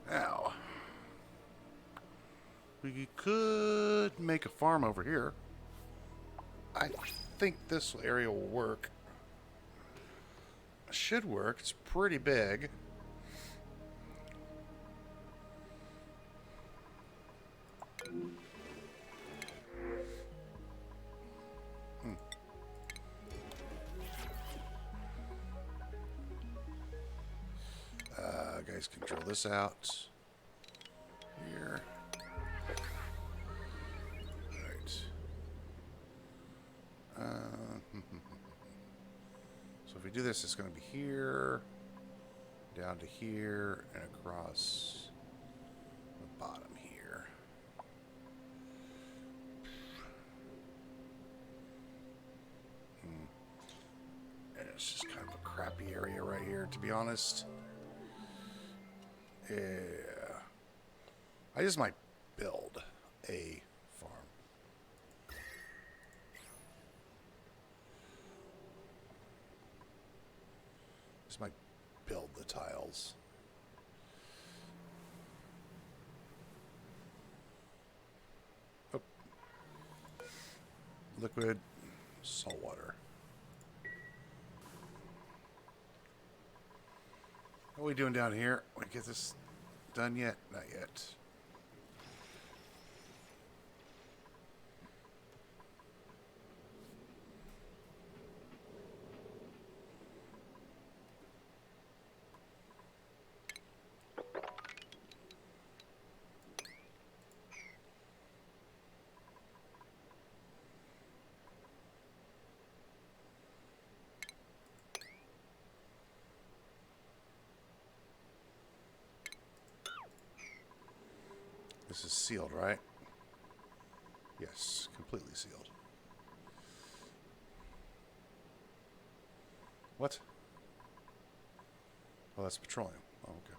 Now, we could make a farm over here. I think this area will work. Should work. It's pretty big. Guys can drill this out here. Right. So if we do this, it's going to be here, down to here, and across the bottom here. And it's just kind of a crappy area right here, to be honest. Yeah. I just might build a farm. Just might build the tiles. Oh. Liquid, salt water. What are we doing down here? Want to get this done yet? Not yet. This is sealed, right? Yes, completely sealed. What? Oh, that's petroleum. Oh, okay.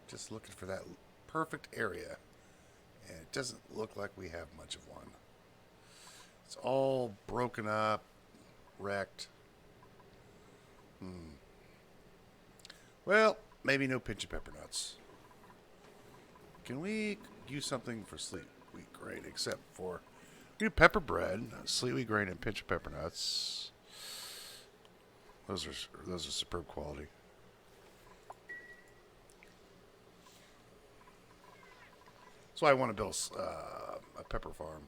Just looking for that perfect area, and it doesn't look like we have much of one. It's all broken up, wrecked. Well, maybe no pinch of pepper nuts. Can we use something for sleet wheat grain except for we do pepper bread, sleet wheat grain, and pinch of pepper nuts? Those are superb quality. So I want to build a pepper farm.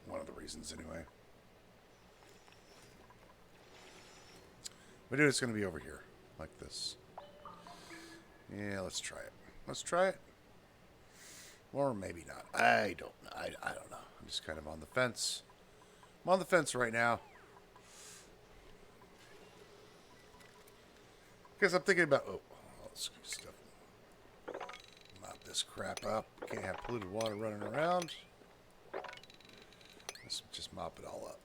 One of the reasons, anyway. But dude, it's going to be over here, like this. Yeah, let's try it. Let's try it. Or maybe not. I don't know. I don't know. I'm just kind of on the fence. I'm on the fence right now. Because I'm thinking about... Oh, let's stuff. Mop this crap up. Can't have polluted water running around. Let's just mop it all up.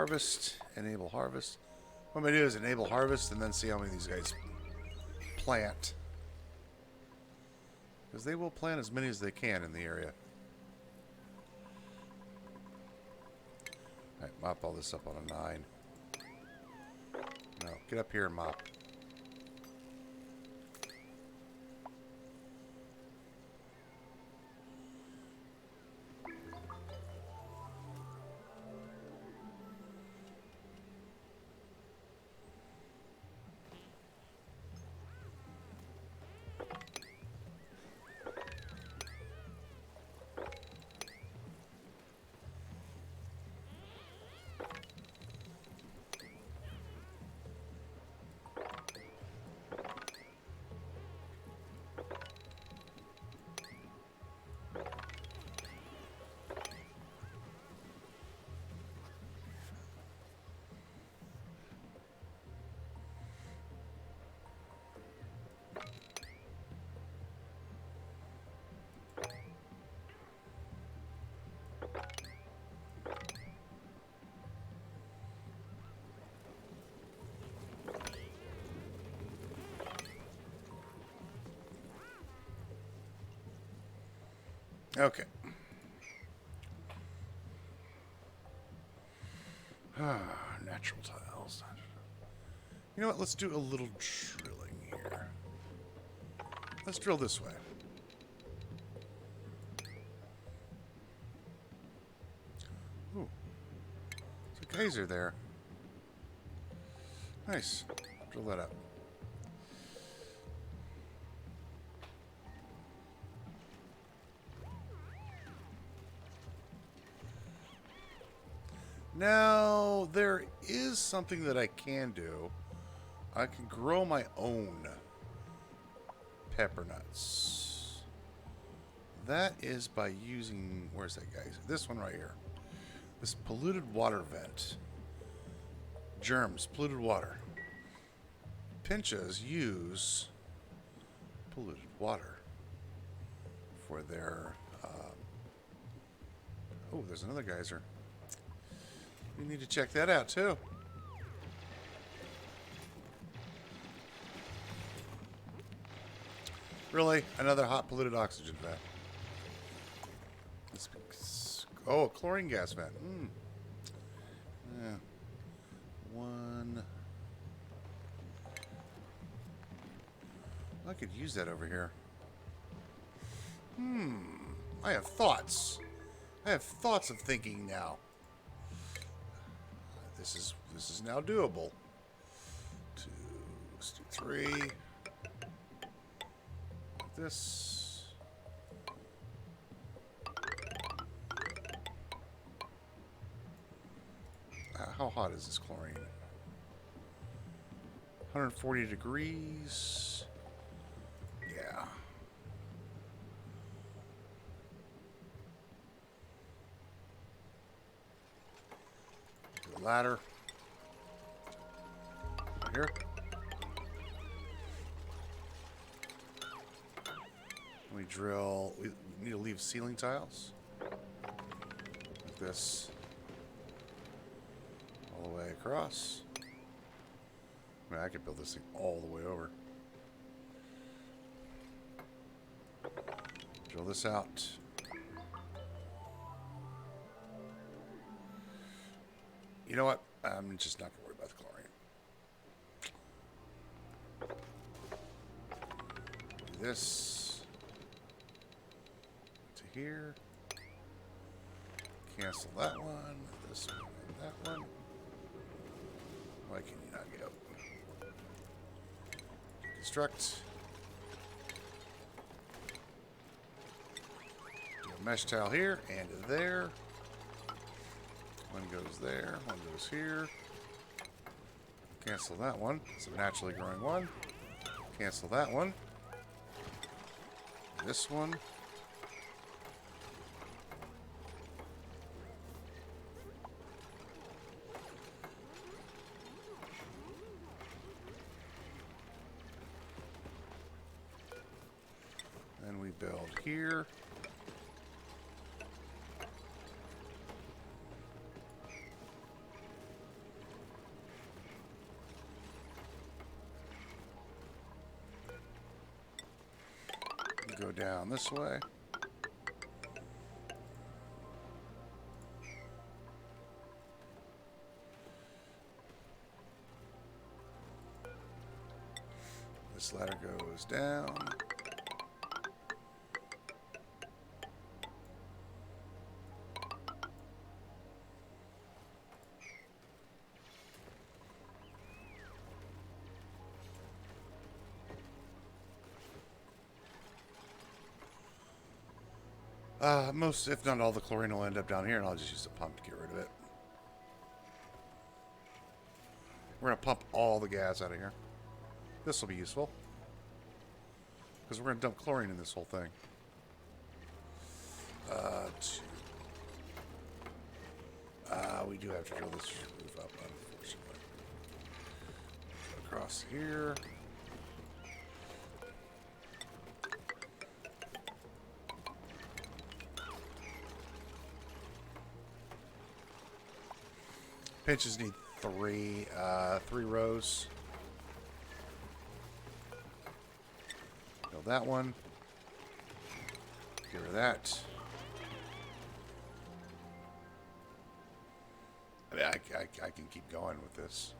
harvest, enable harvest. What I'm going to do is enable harvest and then see how many of these guys plant. Because they will plant as many as they can in the area. Alright, mop all this up on a 9. No, get up here and mop. Okay. Natural tiles. You know what? Let's do a little drilling here. Let's drill this way. Ooh. There's a geyser there. Nice. Drill that up. Now, there is something that I can do. I can grow my own pepper nuts. That is by using... Where's that, guys? This one right here. This polluted water vent. Germs, polluted water. Pinchas use polluted water for their... Oh, there's another geyser. We need to check that out, too. Really? Another hot polluted oxygen vent. Oh, a chlorine gas vent. Yeah. One. I could use that over here. I have thoughts. I have thoughts of thinking now. This is now doable. 2, let's do 3. Like this. How hot is this chlorine? 140 degrees. Yeah. Ladder. Right here. We drill. We need to leave ceiling tiles. Like this. All the way across. I mean, I could build this thing all the way over. Drill this out. You know what? I'm just not going to worry about the chlorine. Do this to here. Cancel that one. This one and that one. Why can you not go? Deconstruct. Do a mesh tile here and there. One goes there, one goes here. Cancel that one. It's a naturally growing one. Cancel that one. This one. Then we build here. go down this way. This ladder goes down. Most, if not all, the chlorine will end up down here, and I'll just use the pump to get rid of it. We're going to pump all the gas out of here. This will be useful, because we're going to dump chlorine in this whole thing. We do have to drill this roof up, unfortunately. Across here. Pinches need three rows. Build that one. Get rid of that. I mean, I can keep going with this.